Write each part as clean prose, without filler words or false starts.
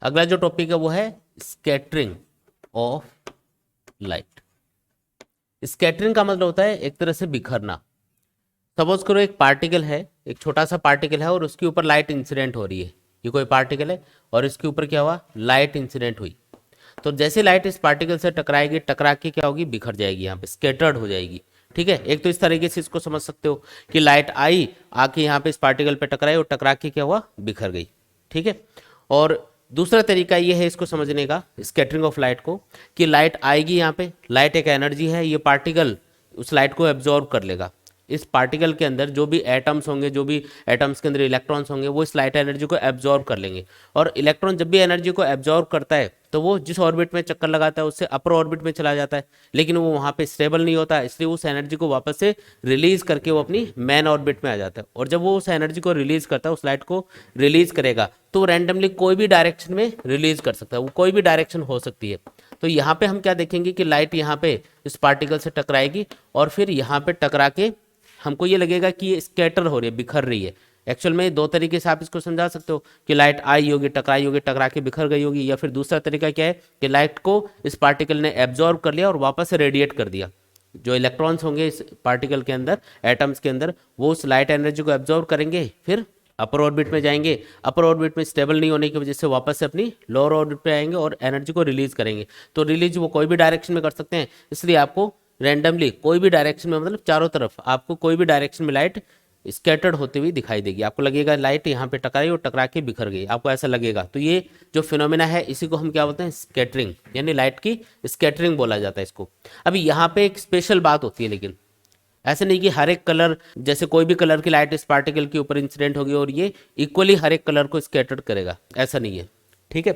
अगला जो टॉपिक है वो है स्कैटरिंग ऑफ लाइट। स्कैटरिंग का मतलब होता है एक तरह से बिखरना। सपोज करो एक पार्टिकल है, एक छोटा सा पार्टिकल है और उसके ऊपर लाइट इंसिडेंट हो रही है। ये कोई पार्टिकल है और इसके ऊपर क्या हुआ, लाइट इंसिडेंट हुई। तो जैसे लाइट इस पार्टिकल से टकराएगी, टकरा के क्या होगी, बिखर जाएगी, यहाँ पे स्कैटर्ड हो जाएगी। ठीक है, एक तो इस तरीके से इसको समझ सकते हो कि लाइट आई, आके यहाँ पे इस पार्टिकल पे टकराई और टकरा के क्या हुआ, बिखर गई। ठीक है, और दूसरा तरीका ये है इसको समझने का, स्कैटरिंग ऑफ लाइट को, कि लाइट आएगी यहाँ पे, लाइट एक एनर्जी है, ये पार्टिकल उस लाइट को एब्जॉर्ब कर लेगा। इस पार्टिकल के अंदर जो भी एटम्स होंगे, जो भी एटम्स के अंदर इलेक्ट्रॉन्स होंगे, वो इस लाइट एनर्जी को एब्जॉर्ब कर लेंगे। और इलेक्ट्रॉन जब भी एनर्जी को एब्जॉर्ब करता है तो वो जिस ऑर्बिट में चक्कर लगाता है उससे अपर ऑर्बिट में चला जाता है, लेकिन वो वहाँ पे स्टेबल नहीं होता, इसलिए उस एनर्जी को वापस से रिलीज करके वो अपनी मेन ऑर्बिट में आ जाता है। और जब वो उस एनर्जी को रिलीज करता है, उस लाइट को रिलीज करेगा, तो रैंडमली कोई भी डायरेक्शन में रिलीज कर सकता है, वो कोई भी डायरेक्शन हो सकती है। तो यहाँ पे हम क्या देखेंगे कि लाइट यहाँ पे इस पार्टिकल से टकराएगी और फिर यहाँ पे टकरा के हमको ये लगेगा कि ये स्कैटर हो रही है, बिखर रही है। एक्चुअल में दो तरीके से आप इसको समझा सकते हो कि लाइट आई होगी, टकराई होगी, टकरा के बिखर गई होगी, या फिर दूसरा तरीका क्या है कि लाइट को इस पार्टिकल ने एब्जॉर्ब कर लिया और वापस से रेडिएट कर दिया। जो इलेक्ट्रॉन्स होंगे इस पार्टिकल के अंदर, एटम्स के अंदर, वो उस लाइट एनर्जी को एब्जॉर्ब करेंगे, फिर अपर ऑर्बिट में जाएंगे, अपर ऑर्बिट में स्टेबल नहीं होने की वजह से वापस से अपनी लोअर ऑर्बिट पे आएंगे और एनर्जी को रिलीज करेंगे। तो रिलीज वो कोई भी डायरेक्शन में कर सकते हैं, इसलिए आपको रैंडमली कोई भी डायरेक्शन में, मतलब चारों तरफ आपको कोई भी डायरेक्शन में लाइट स्कैटर्ड होती हुई दिखाई देगी। आपको लगेगा लाइट यहाँ पे टकराई और टकरा के बिखर गई, आपको ऐसा लगेगा। तो ये जो फिनोमेना है इसी को हम क्या बोलते हैं, स्कैटरिंग, यानी लाइट की स्कैटरिंग बोला जाता है इसको। अभी यहाँ पे एक स्पेशल बात होती है, लेकिन ऐसे नहीं कि हर एक कलर, जैसे कोई भी कलर की लाइट इस पार्टिकल के ऊपर इंसिडेंट होगी और ये इक्वली हर एक कलर को स्कैटर्ड करेगा, ऐसा नहीं है। ठीक है,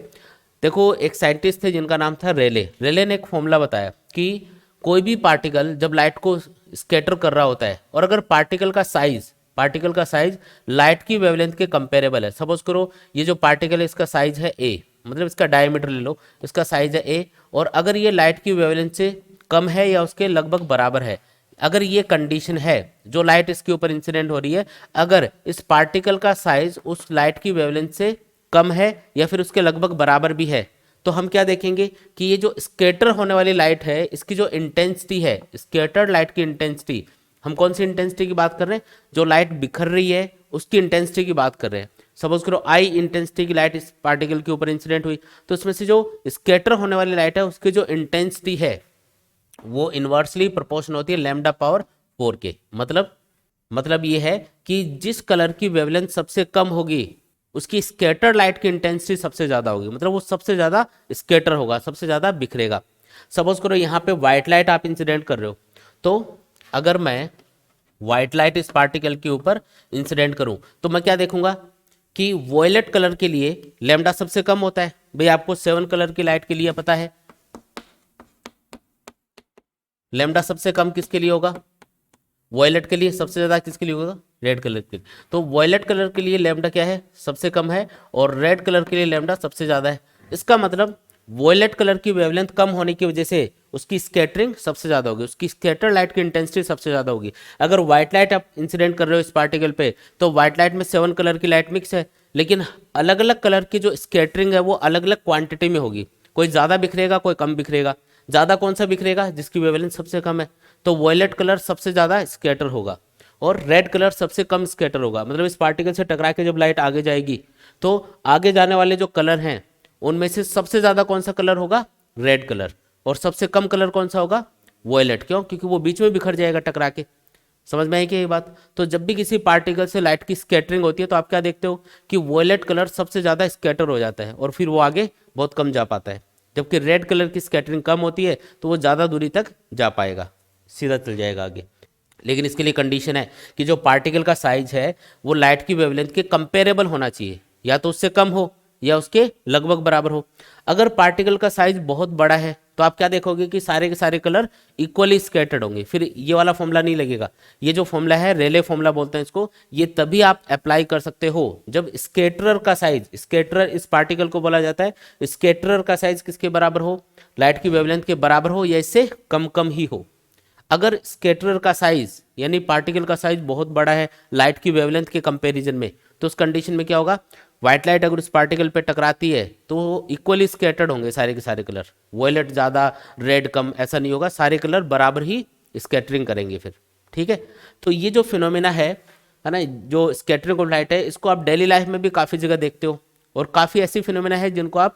देखो एक साइंटिस्ट थे जिनका नाम था रेले। रेले ने एक फॉर्मूला बताया कि कोई भी पार्टिकल जब लाइट को स्कैटर कर रहा होता है और अगर पार्टिकल का साइज लाइट की वेवलेंथ के कंपेरेबल है। सपोज करो ये जो पार्टिकल है इसका साइज है ए, मतलब इसका डायमीटर ले लो, इसका साइज है ए, और अगर ये लाइट की वेवलेंथ से कम है या उसके लगभग बराबर है, अगर ये कंडीशन है, जो लाइट इसके ऊपर इंसिडेंट हो रही है, अगर इस पार्टिकल का साइज उस लाइट की वेवलेंथ से कम है या फिर उसके लगभग बराबर भी है, तो हम क्या देखेंगे कि ये जो स्कैटर होने वाली लाइट है इसकी जो इंटेंसिटी है, स्कैटर्ड लाइट की इंटेंसिटी, हम कौन सी इंटेंसिटी की बात कर रहे हैं, जो लाइट बिखर रही है उसकी इंटेंसिटी की बात कर रहे हैं। सपोज करो आई इंटेंसिटी की लाइट इस पार्टिकल के ऊपर इंसिडेंट हुई, तो उसमें से जो स्कैटर होने वाली लाइट है उसकी जो इंटेंसिटी है वो इनवर्सली प्रोपोर्शन होती है लैम्डा पावर 4 के। मतलब ये है कि जिस कलर की वेवलेंथ सबसे कम होगी उसकी स्कैटर लाइट की इंटेंसिटी सबसे ज्यादा होगी, मतलब वो सबसे ज्यादा स्कैटर होगा, सबसे ज्यादा बिखरेगा। सपोज करो यहाँ पे व्हाइट लाइट आप इंसिडेंट कर रहे हो, तो अगर मैं व्हाइट लाइट इस पार्टिकल के ऊपर इंसिडेंट करूं तो मैं क्या देखूंगा कि वॉयलेट कलर के लिए लैम्डा सबसे कम होता है। भाई आपको 7 कलर की लाइट के लिए पता है लैम्डा सबसे कम किसके लिए होगा, वॉयलेट के लिए। सबसे ज्यादा किसके लिए होगा, रेड कलर के लिए। तो वॉयलेट कलर के लिए लैम्डा क्या है, सबसे कम है, और रेड कलर के लिए लैम्डा सबसे ज्यादा है। इसका मतलब वॉयलेट कलर की वेवलेंथ कम होने की वजह से उसकी स्कैटरिंग सबसे ज्यादा होगी, उसकी स्कैटर लाइट की इंटेंसिटी सबसे ज्यादा होगी। अगर व्हाइट लाइट आप इंसिडेंट कर रहे हो इस पार्टिकल पे, तो व्हाइट लाइट में 7 कलर की लाइट मिक्स है, लेकिन अलग अलग कलर की जो स्कैटरिंग है वो अलग अलग क्वांटिटी में होगी, कोई ज्यादा बिखरेगा, कोई कम बिखरेगा। ज्यादा कौन सा बिखरेगा, जिसकी वेवलेंथ सबसे कम है, तो वॉयलेट कलर सबसे ज्यादा स्कैटर होगा और रेड कलर सबसे कम स्कैटर होगा। मतलब इस पार्टिकल से टकरा के जब लाइट आगे जाएगी तो आगे जाने वाले जो कलर हैं उनमें से सबसे ज्यादा कौन सा कलर होगा, रेड कलर, और सबसे कम कलर कौन सा होगा, वॉयलेट। क्यों, क्योंकि वो बीच में बिखर जाएगा टकरा के। समझ में आई क्या ये बात। तो जब भी किसी पार्टिकल से लाइट की स्कैटरिंग होती है तो आप क्या देखते हो कि वॉयलेट कलर सबसे ज्यादा स्कैटर हो जाता है और फिर वो आगे बहुत कम जा पाता है, जबकि रेड कलर की स्कैटरिंग कम होती है तो वो ज़्यादा दूरी तक जा पाएगा, सीधा चल जाएगा आगे। लेकिन इसके लिए कंडीशन है कि जो पार्टिकल का साइज है वो लाइट की वेवलेंथ के कंपेरेबल होना चाहिए, या तो उससे कम हो या उसके लगभग बराबर हो। अगर पार्टिकल का साइज बहुत बड़ा है तो आप क्या देखोगे कि सारे के सारे कलर इक्वली स्कैटर्ड होंगे, फिर ये वाला फॉर्मूला नहीं लगेगा। ये जो फॉर्मूला है रेले फॉर्मूला बोलते हैं इसको, ये तभी आप अप्लाई कर सकते हो जब स्कैटरर का साइज, स्कैटरर इस पार्टिकल को बोला जाता है, स्कैटरर का साइज किसके बराबर हो, लाइट की वेवलेंथ के बराबर हो या इससे कम कम ही हो। अगर स्कैटरर का साइज यानी पार्टिकल का साइज बहुत बड़ा है लाइट की वेवलेंथ के कंपैरिजन में, तो उस कंडीशन में क्या होगा, व्हाइट लाइट अगर उस पार्टिकल पे टकराती है तो इक्वली स्कैटर्ड होंगे सारे के सारे कलर, वॉयलेट ज़्यादा रेड कम ऐसा नहीं होगा, सारे कलर बराबर ही स्कैटरिंग करेंगे फिर। ठीक है, तो ये जो फिनोमेना है ना, जो स्कैटरिंग ऑफ लाइट है, इसको आप डेली लाइफ में भी काफ़ी जगह देखते हो, और काफ़ी ऐसी फिनोमेना है जिनको आप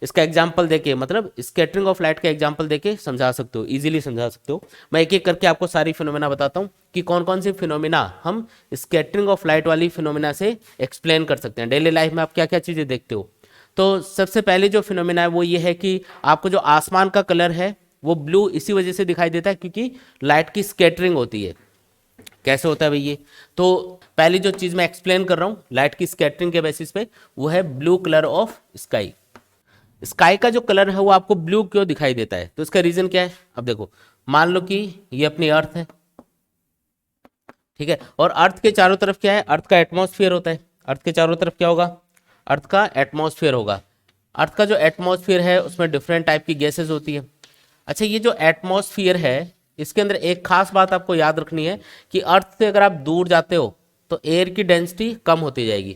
इसका एग्जाम्पल देके, मतलब स्कैटरिंग ऑफ लाइट का एग्जाम्पल देके समझा सकते हो, इजीली समझा सकते हो। मैं एक एक करके आपको सारी फिनोमेना बताता हूँ कि कौन कौन सी फिनोमेना हम स्कैटरिंग ऑफ लाइट वाली फिनोमेना से एक्सप्लेन कर सकते हैं। डेली लाइफ में आप क्या क्या चीज़ें देखते हो। तो सबसे पहले जो फिनोमेना है वो ये है कि आपको जो आसमान का कलर है वो ब्लू इसी वजह से दिखाई देता है क्योंकि लाइट की स्कैटरिंग होती है। कैसे होता है भाई ये, तो पहली जो चीज़ मैं एक्सप्लेन कर रहा हूँ लाइट की स्कैटरिंग के बेसिस पे, वो है blue colour of sky. Sky का जो कलर है वो आपको ब्लू क्यों दिखाई देता है, तो इसका रीजन क्या है। अब देखो, मान लो कि ये अपनी अर्थ है, ठीक है, और अर्थ के चारों तरफ क्या है, अर्थ का एटमॉस्फेयर होता है। अर्थ के चारों तरफ क्या होगा, अर्थ का एटमॉस्फेयर होगा। अर्थ का जो एटमॉस्फेयर है उसमें डिफरेंट टाइप की गैसेज होती है। अच्छा, ये जो एटमॉस्फेयर है इसके अंदर एक खास बात आपको याद रखनी है कि अर्थ से अगर आप दूर जाते हो तो एयर की डेंसिटी कम होती जाएगी।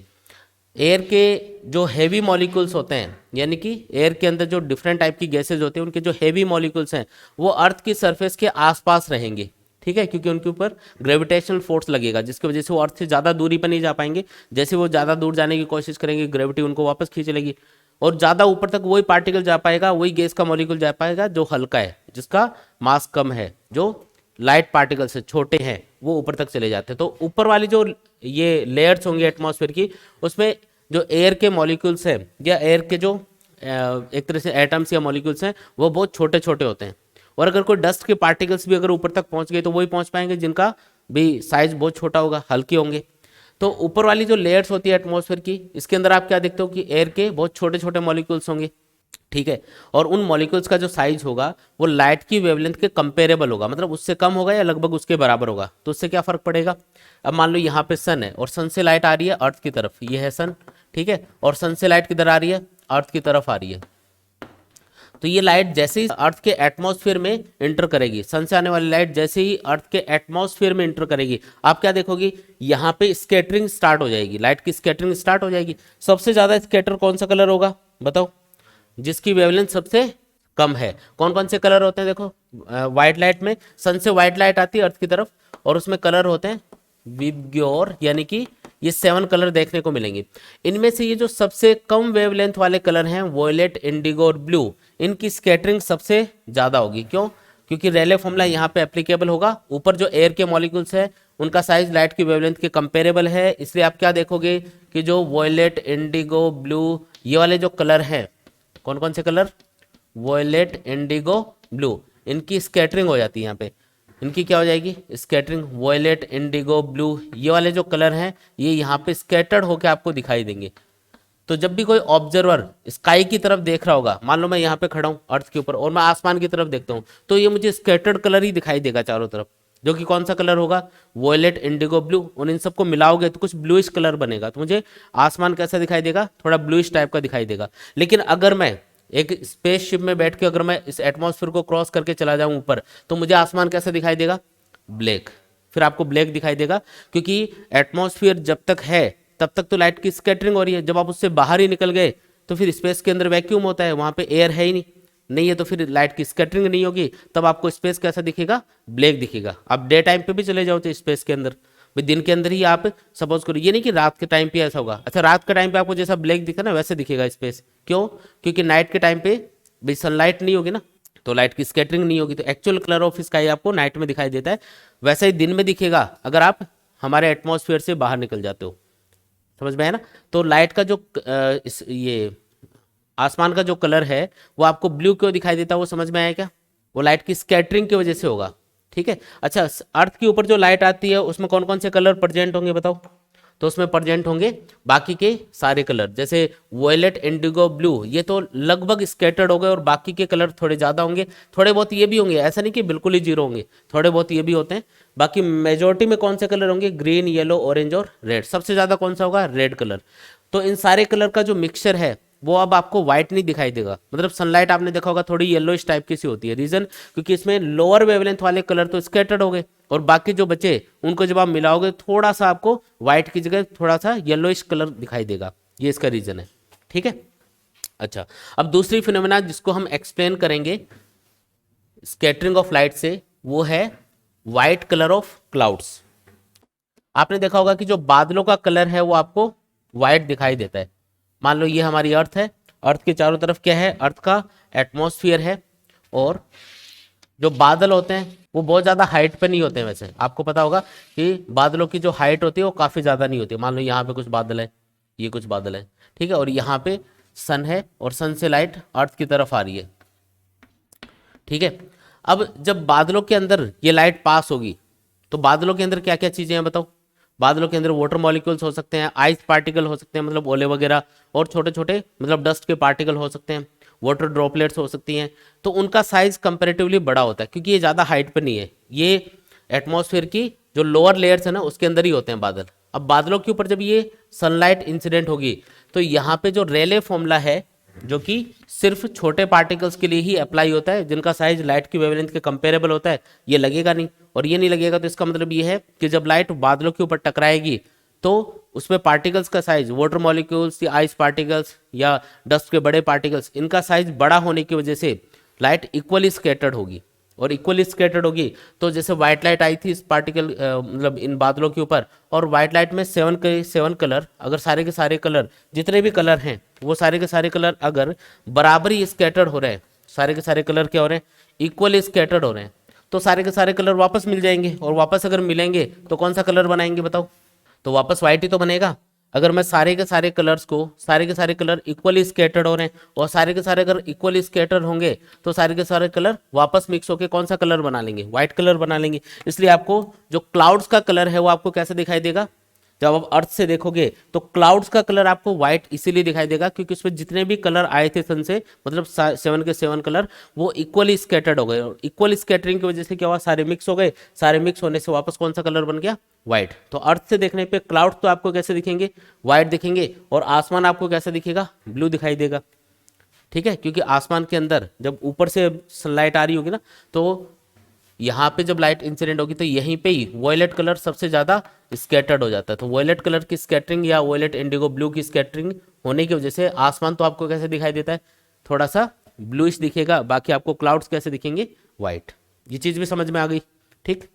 एयर के जो हैवी मॉलिक्यूल्स होते हैं, यानी कि एयर के अंदर जो डिफरेंट टाइप की गैसेज होती हैं, उनके जो हैवी मॉलिक्यूल्स हैं वो अर्थ की सरफेस के आसपास रहेंगे। ठीक है, क्योंकि उनके ऊपर ग्रेविटेशनल फोर्स लगेगा जिसकी वजह से वो अर्थ से ज़्यादा दूरी पर नहीं जा पाएंगे। जैसे वो ज़्यादा दूर जाने की कोशिश करेंगे, ग्रेविटी उनको वापस खींच लेगी, और ज़्यादा ऊपर तक वही पार्टिकल जा पाएगा, वही गैस का मॉलिक्यूल जा पाएगा जो हल्का है, जिसका मास कम है, जो लाइट पार्टिकल से छोटे हैं, वो ऊपर तक चले जाते हैं। तो ऊपर वाली जो ये लेयर्स होंगी एटमॉस्फेयर की, उसमें जो एयर के मॉलिक्यूल्स हैं या एयर के जो एक तरह से एटम्स या मॉलिक्यूल्स हैं वो बहुत छोटे छोटे होते हैं। और अगर कोई डस्ट के पार्टिकल्स भी अगर ऊपर तक पहुंच गए तो वही पहुंच पाएंगे जिनका भी साइज बहुत छोटा होगा, हल्के होंगे। तो ऊपर वाली जो लेयर्स होती है एटमॉस्फेयर की, इसके अंदर आप क्या देखते हो कि एयर के बहुत छोटे छोटे मॉलिक्यूल्स होंगे। ठीक है, और उन मॉलिक्यूल्स का जो साइज होगा वो लाइट की वेवलेंथ के कंपेरेबल होगा, मतलब उससे कम होगा या लगभग उसके बराबर होगा। तो उससे क्या फर्क पड़ेगा, अब मान लो यहाँ पे सन है और सन से लाइट आ रही है अर्थ की तरफ, ये है सन, ठीक है, और सन से लाइट किधर आ रही है, अर्थ की तरफ आ रही है। तो ये लाइट जैसे ही अर्थ के एटमॉस्फेयर में इंटर करेगी, सन से आने वाली लाइट जैसे ही अर्थ के एटमॉस्फेयर में इंटर करेगी, आप क्या देखोगे, यहाँ पे स्कैटरिंग स्टार्ट हो जाएगी, लाइट की स्कैटरिंग स्टार्ट हो जाएगी। सबसे ज्यादा स्कैटर कौन सा कलर होगा बताओ, जिसकी वेवलेंथ सबसे कम है। कौन कौन से कलर होते हैं देखो, व्हाइट लाइट में सन से व्हाइट लाइट आती है अर्थ की तरफ, और उसमें कलर होते हैं विबग्योर, यानी कि ये 7 कलर देखने को मिलेंगे। इनमें से ये जो सबसे कम वेवलेंथ वाले कलर हैं, वॉयलेट, इंडिगो और ब्लू, इनकी स्कैटरिंग सबसे ज्यादा होगी। क्यों, क्योंकि रेले फॉर्मूला यहाँ पे एप्लीकेबल होगा। ऊपर जो एयर के मॉलिक्यूल्स है उनका साइज लाइट की वेवलेंथ के कंपेरेबल है, इसलिए आप क्या देखोगे कि जो वॉयलेट, इंडिगो, ब्लू, ये वाले जो कलर हैं, कौन कौन से कलर, वॉयलेट, इंडिगो, ब्लू, इनकी स्कैटरिंग हो जाती है यहाँ पे। इनकी क्या हो जाएगी, स्कैटरिंग, वॉयलेट, इंडिगो, ब्लू, ये वाले जो कलर हैं ये यहाँ पे स्कैटर्ड होकर आपको दिखाई देंगे। तो जब भी कोई ऑब्जर्वर स्काई की तरफ देख रहा होगा, मान लो मैं यहाँ पे खड़ा हूँ अर्थ के ऊपर और मैं आसमान की तरफ देखता हूँ, तो ये मुझे स्कैटर्ड कलर ही दिखाई देगा चारों तरफ, जो कि कौन सा कलर होगा, वॉयलेट, इंडिगो, ब्लू। और इन सबको मिलाओगे तो कुछ ब्लूइश कलर बनेगा, तो मुझे आसमान कैसा दिखाई देगा, थोड़ा ब्लूइश टाइप का दिखाई देगा। लेकिन अगर मैं एक स्पेसशिप में बैठ के अगर मैं इस एटमॉस्फेयर को क्रॉस करके चला जाऊं ऊपर, तो मुझे आसमान कैसा दिखाई देगा, ब्लैक। फिर आपको ब्लैक दिखाई देगा क्योंकि एटमॉस्फेयर जब तक है तब तक तो लाइट की स्कैटरिंग हो रही है। जब आप उससे बाहर ही निकल गए तो फिर स्पेस के अंदर वैक्यूम होता है, वहां पे एयर है ही नहीं है, तो फिर लाइट की स्कैटरिंग नहीं होगी, तब आपको स्पेस कैसा दिखेगा, ब्लैक दिखेगा। आप डे टाइम पे भी चले जाओ तो स्पेस के अंदर, भाई दिन के अंदर ही आप सपोज करो, ये नहीं कि रात के टाइम पे ऐसा होगा। अच्छा, रात के टाइम पे आपको जैसा ब्लैक दिखा ना वैसे दिखेगा स्पेस, क्यों, क्योंकि नाइट के टाइम पे भाई सनलाइट नहीं होगी ना, तो लाइट की स्कैटरिंग नहीं होगी, तो एक्चुअल कलर ऑफ स्काई आपको नाइट में दिखाई देता है। वैसे ही दिन में दिखेगा अगर आप हमारे एटमॉस्फेयर से बाहर निकल जाते हो, समझ में है ना। तो लाइट का जो ये आसमान का जो कलर है वो आपको ब्लू क्यों दिखाई देता है, वो समझ में आया क्या, वो लाइट की स्कैटरिंग की वजह से होगा। ठीक है, अच्छा, अर्थ के ऊपर जो लाइट आती है उसमें कौन कौन से कलर प्रेजेंट होंगे बताओ, तो उसमें प्रेजेंट होंगे बाकी के सारे कलर, जैसे वॉयलेट, इंडिगो, ब्लू, ये तो लगभग स्कैटर्ड हो गए, और बाकी के कलर थोड़े ज़्यादा होंगे, थोड़े बहुत ये भी होंगे, ऐसा नहीं कि बिल्कुल ही जीरो होंगे, थोड़े बहुत ये भी होते हैं। बाकी मेजोरिटी में कौन से कलर होंगे, ग्रीन, येलो, ऑरेंज और रेड। सबसे ज़्यादा कौन सा होगा, रेड कलर। तो इन सारे कलर का जो मिक्सचर है वो अब आपको व्हाइट नहीं दिखाई देगा, मतलब सनलाइट आपने देखा होगा थोड़ी येलोइश टाइप की सी होती है। रीजन, क्योंकि इसमें लोअर वेवलेंथ वाले कलर तो स्कैटर्ड हो गए, और बाकी जो बचे उनको जब आप मिलाओगे थोड़ा सा आपको व्हाइट की जगह थोड़ा सा येलोइश कलर दिखाई देगा। ये इसका रीजन है, ठीक है। अच्छा, अब दूसरी फिनोमेना जिसको हम एक्सप्लेन करेंगे स्कैटरिंग ऑफ लाइट से, वो है वाइट कलर ऑफ क्लाउड्स। आपने देखा होगा कि जो बादलों का कलर है वो आपको वाइट दिखाई देता है। मान लो ये हमारी अर्थ है, अर्थ के चारों तरफ क्या है, अर्थ का एटमॉस्फेयर है, और जो बादल होते हैं वो बहुत ज़्यादा हाइट पे नहीं होते हैं। वैसे आपको पता होगा कि बादलों की जो हाइट होती है वो काफ़ी ज़्यादा नहीं होती। मान लो यहाँ पे कुछ बादल है, ये कुछ बादल है, ठीक है, और यहाँ पे सन है और सन से लाइट अर्थ की तरफ आ रही है, ठीक है। अब जब बादलों के अंदर ये लाइट पास होगी तो बादलों के अंदर क्या क्या चीज़ें हैं बताओ। बादलों के अंदर वाटर मॉलिक्यूल्स हो सकते हैं, आइस पार्टिकल हो सकते हैं, मतलब ओले वगैरह, और छोटे छोटे मतलब डस्ट के पार्टिकल हो सकते हैं, वाटर ड्रॉपलेट्स हो सकती हैं। तो उनका साइज कंपैरेटिवली बड़ा होता है क्योंकि ये ज़्यादा हाइट पे नहीं है, ये एटमॉस्फेयर की जो लोअर लेयर्स है ना उसके अंदर ही होते हैं बादल। अब बादलों के ऊपर जब ये सनलाइट इंसिडेंट होगी तो यहाँ पे जो रेले फॉर्मूला है, जो कि सिर्फ छोटे पार्टिकल्स के लिए ही अप्लाई होता है, जिनका साइज लाइट की वेवलेंथ के कंपेरेबल होता है, ये लगेगा नहीं। और ये नहीं लगेगा तो इसका मतलब ये है कि जब लाइट बादलों के ऊपर टकराएगी तो उसमें पार्टिकल्स का साइज, वाटर मॉलिक्यूल्स या आइस पार्टिकल्स या डस्ट के बड़े पार्टिकल्स, इनका साइज बड़ा होने की वजह से लाइट इक्वली स्कैटर्ड होगी। और इक्वली स्कैटर्ड होगी तो जैसे व्हाइट लाइट आई थी इस पार्टिकल मतलब इन बादलों के ऊपर, और व्हाइट लाइट में 7 कलर, अगर सारे के सारे कलर जितने भी कलर हैं वो सारे के सारे कलर अगर बराबर ही स्कैटर्ड हो रहे हैं, सारे के सारे कलर क्या हो रहे हैं, इक्वली स्कैटर्ड हो रहे हैं, तो सारे के सारे कलर वापस मिल जाएंगे। और वापस अगर मिलेंगे तो कौन सा कलर बनाएंगे बताओ, तो वापस व्हाइट ही तो बनेगा। अगर मैं सारे के सारे कलर्स को, सारे के सारे कलर इक्वली स्कैटर्ड हो रहे हैं और सारे के सारे अगर इक्वली स्कैटर्ड होंगे तो सारे के सारे कलर वापस मिक्स होकर कौन सा कलर बना लेंगे, व्हाइट कलर बना लेंगे। इसलिए आपको जो क्लाउड्स का कलर है वो आपको कैसे दिखाई देगा, जब आप अर्थ से देखोगे तो क्लाउड्स का कलर आपको व्हाइट इसीलिए दिखाई देगा क्योंकि उसमें जितने भी कलर आए थे सन से, मतलब 7 के 7 कलर, वो इक्वली स्कैटर्ड हो गए। और इक्वल स्कैटरिंग की वजह से क्या हुआ, सारे मिक्स हो गए, सारे मिक्स होने से वापस कौन सा कलर बन गया, व्हाइट। तो अर्थ से देखने पे क्लाउड तो आपको कैसे दिखेंगे, व्हाइट दिखेंगे, और आसमान आपको कैसे दिखेगा, ब्लू दिखाई देगा, ठीक है। क्योंकि आसमान के अंदर जब ऊपर से सनलाइट आ रही होगी ना, तो यहाँ पे जब लाइट इंसिडेंट होगी तो यहीं पे ही वॉयलेट कलर सबसे ज़्यादा स्कैटर्ड हो जाता है। तो वॉयलेट कलर की स्कैटरिंग या वॉयलेट इंडिगो ब्लू की स्कैटरिंग होने की वजह से आसमान तो आपको कैसे दिखाई देता है, थोड़ा सा ब्लूइश दिखेगा, बाकी आपको क्लाउड्स कैसे दिखेंगे, वाइट। ये चीज़ भी समझ में आ गई, ठीक।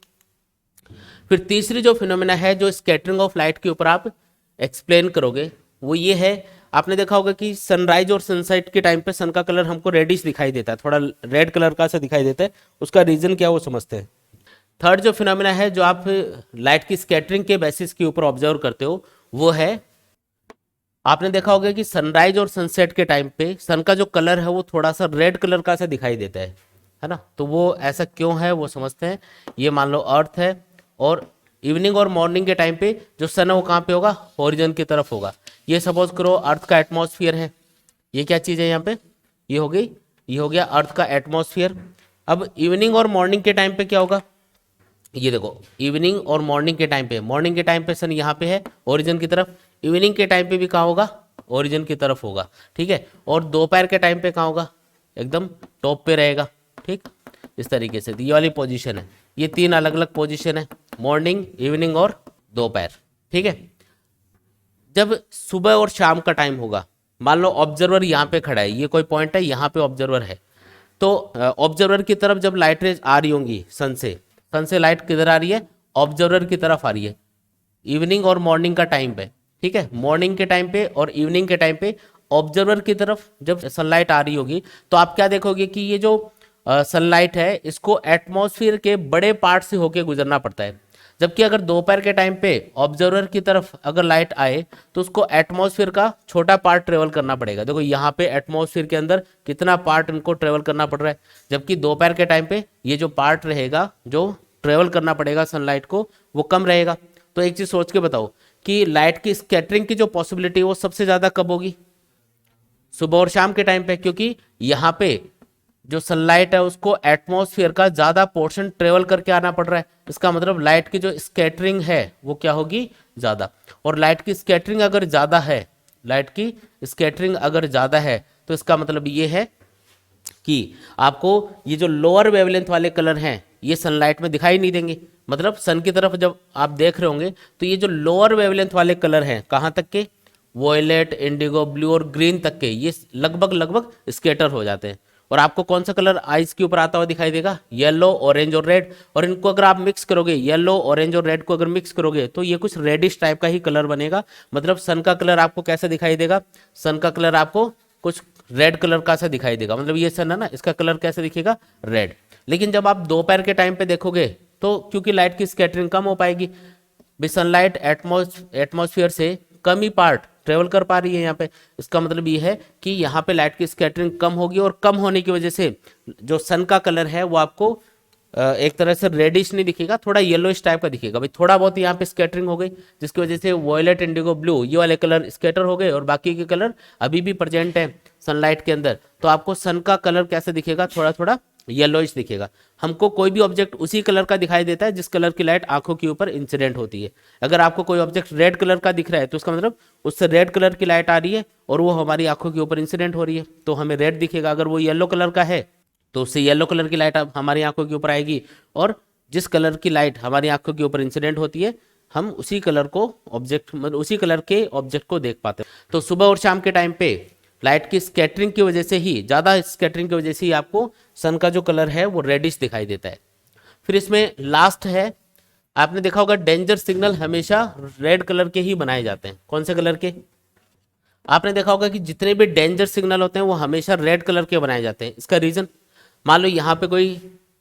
फिर तीसरी जो फिनोमेना है जो स्कैटरिंग ऑफ लाइट के ऊपर आप एक्सप्लेन करोगे वो ये है, आपने देखा होगा कि सनराइज और सनसेट के टाइम पे सन का कलर हमको रेडिश दिखाई देता है, थोड़ा रेड कलर का सा दिखाई देता है, उसका रीजन क्या वो समझते हैं। थर्ड जो फिनोमेना है जो आप लाइट की स्कैटरिंग के बेसिस के ऊपर ऑब्जर्व करते हो वो है, आपने देखा होगा कि सनराइज और सनसेट के टाइम पे सन का जो कलर है वो थोड़ा सा रेड कलर का सा दिखाई देता है ना। तो वो ऐसा क्यों है वो समझते हैं। ये मान लो अर्थ है और इवनिंग और मॉर्निंग के टाइम पे जो सन है वो कहाँ पे होगा, हॉरिजन की तरफ होगा। ये सपोज करो अर्थ का एटमॉस्फेयर है, ये क्या चीज़ है यहाँ पे, ये हो गई, ये हो गया अर्थ का एटमॉस्फेयर। अब इवनिंग और मॉर्निंग के टाइम पे क्या होगा, ये देखो इवनिंग और मॉर्निंग के टाइम पे सन यहाँ पे है ओरिजिन की तरफ, इवनिंग के टाइम पे भी कहाँ होगा, ओरिजिन की तरफ होगा, ठीक है। और दोपहर के टाइम पे कहाँ होगा, एकदम टॉप पे रहेगा, ठीक। इस तरीके से ये वाली पोजीशन है, ये 3 अलग अलग पोजीशन है, मॉर्निंग, इवनिंग और दोपहर, ठीक है। जब सुबह और शाम का टाइम होगा, मान लो ऑब्जर्वर यहाँ पे खड़ा है, ये कोई पॉइंट है, यहाँ पे ऑब्जर्वर है, तो ऑब्जर्वर की तरफ जब लाइट रेज आ रही होंगी सन से लाइट किधर आ रही है, ऑब्जर्वर की तरफ आ रही है, इवनिंग और मॉर्निंग का टाइम पे, ठीक है। मॉर्निंग के टाइम पे और इवनिंग के टाइम पे ऑब्जर्वर की तरफ जब सनलाइट आ रही होगी तो आप क्या देखोगे कि ये जो सनलाइट है इसको एटमॉस्फेयर के बड़े पार्ट से होके गुजरना पड़ता है। जबकि अगर दोपहर के टाइम पे ऑब्जर्वर की तरफ अगर लाइट आए तो उसको एटमॉस्फेयर का छोटा पार्ट ट्रेवल करना पड़ेगा। देखो यहाँ पे एटमॉस्फेयर के अंदर कितना पार्ट इनको ट्रेवल करना पड़ रहा है, जबकि दोपहर के टाइम पे ये जो पार्ट रहेगा जो ट्रेवल करना पड़ेगा सनलाइट को वो कम रहेगा। तो एक चीज सोच के बताओ कि लाइट की स्कैटरिंग की जो पॉसिबिलिटी है वो सबसे ज्यादा कब होगी, सुबह और शाम के टाइम पे, क्योंकि यहाँ पे जो सनलाइट है उसको एटमॉस्फेयर का ज्यादा पोर्शन ट्रेवल करके आना पड़ रहा है। इसका मतलब लाइट की जो स्कैटरिंग है वो क्या होगी, ज्यादा। और लाइट की स्कैटरिंग अगर ज्यादा है, लाइट की स्कैटरिंग अगर ज्यादा है तो इसका मतलब ये है कि आपको ये जो लोअर वेवलेंथ वाले कलर हैं ये सनलाइट में दिखाई नहीं देंगे। मतलब सन की तरफ जब आप देख रहे होंगे तो ये जो लोअर वेवलेंथ वाले कलर हैं कहाँ तक के, वॉयलेट, इंडिगो, ब्लू और ग्रीन तक के ये लगभग लगभग स्केटर हो जाते हैं। और आपको कौन सा कलर आइस के ऊपर आता हुआ दिखाई देगा? येलो, ऑरेंज और रेड। और इनको अगर आप मिक्स करोगे, येलो, ऑरेंज और रेड को अगर मिक्स करोगे तो ये कुछ रेडिश टाइप का ही कलर बनेगा। मतलब सन का कलर आपको कैसा दिखाई देगा? सन का कलर आपको कुछ रेड कलर का सा दिखाई देगा। मतलब ये सन है ना, इसका कलर कैसे दिखेगा? रेड। लेकिन जब आप दोपहर के टाइम पे देखोगे तो क्योंकि लाइट की स्कैटरिंग कम हो पाएगी, भी सनलाइट एटमॉस्फेयर से कम ही पार्ट ट्रेवल कर पा रही है यहाँ पे। इसका मतलब ये है कि यहाँ पे लाइट की स्कैटरिंग कम होगी और कम होने की वजह से जो सन का कलर है वो आपको एक तरह से रेडिश नहीं दिखेगा, थोड़ा येलोइश टाइप का दिखेगा। भाई थोड़ा बहुत यहाँ पे स्कैटरिंग हो गई जिसकी वजह से वॉयलेट, इंडिगो, ब्लू ये वाले कलर स्कैटर हो गए और बाकी के कलर अभी भी प्रेजेंट है सनलाइट के अंदर। तो आपको सन का कलर कैसे दिखेगा? थोड़ा थोड़ा येलोइश दिखेगा। हमको कोई भी ऑब्जेक्ट उसी कलर का दिखाई देता है जिस कलर की लाइट आंखों के ऊपर इंसिडेंट होती है। अगर आपको कोई ऑब्जेक्ट रेड कलर का दिख रहा है तो उसका मतलब उससे रेड कलर की लाइट आ रही है और वो हमारी आंखों के ऊपर इंसिडेंट हो रही है तो हमें रेड दिखेगा। अगर वो येलो कलर का है तो उससे येलो कलर की लाइट हमारी आंखों के ऊपर आएगी। और जिस कलर की लाइट हमारी आंखों के ऊपर इंसिडेंट होती है हम उसी कलर को ऑब्जेक्ट, मतलब उसी कलर के ऑब्जेक्ट को देख पाते हैं। तो सुबह और शाम के टाइम पे लाइट की स्कैटरिंग की वजह से ही, ज़्यादा स्कैटरिंग की वजह से ही आपको सन का जो कलर है वो रेडिश दिखाई देता है। फिर इसमें लास्ट है, आपने देखा होगा डेंजर सिग्नल हमेशा रेड कलर के ही बनाए जाते हैं। कौन से कलर के? आपने देखा होगा कि जितने भी डेंजर सिग्नल होते हैं वो हमेशा रेड कलर के बनाए जाते हैं। इसका रीज़न, मान लो यहाँ पे कोई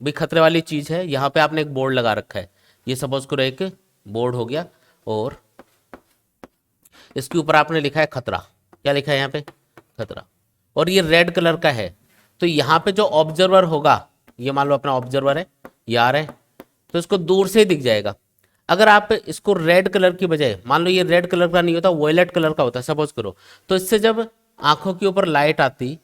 भी खतरे वाली चीज़ है, यहाँ पे आपने एक बोर्ड लगा रखा है, ये सपोज करो एक बोर्ड हो गया और इसके ऊपर आपने लिखा है खतरा। क्या लिखा है यहाँ पे? खतरा। और ये रेड कलर का है तो यहाँ पे जो ऑब्जर्वर होगा, ये मान लो अपना ऑब्जर्वर है, ये आ रहा है तो इसको दूर से दिख जाएगा। अगर आप इसको रेड कलर की बजाय, मान लो ये रेड कलर का नहीं होता, वॉयलेट कलर का होता है सपोज करो, तो इससे जब आंखों के ऊपर लाइट आती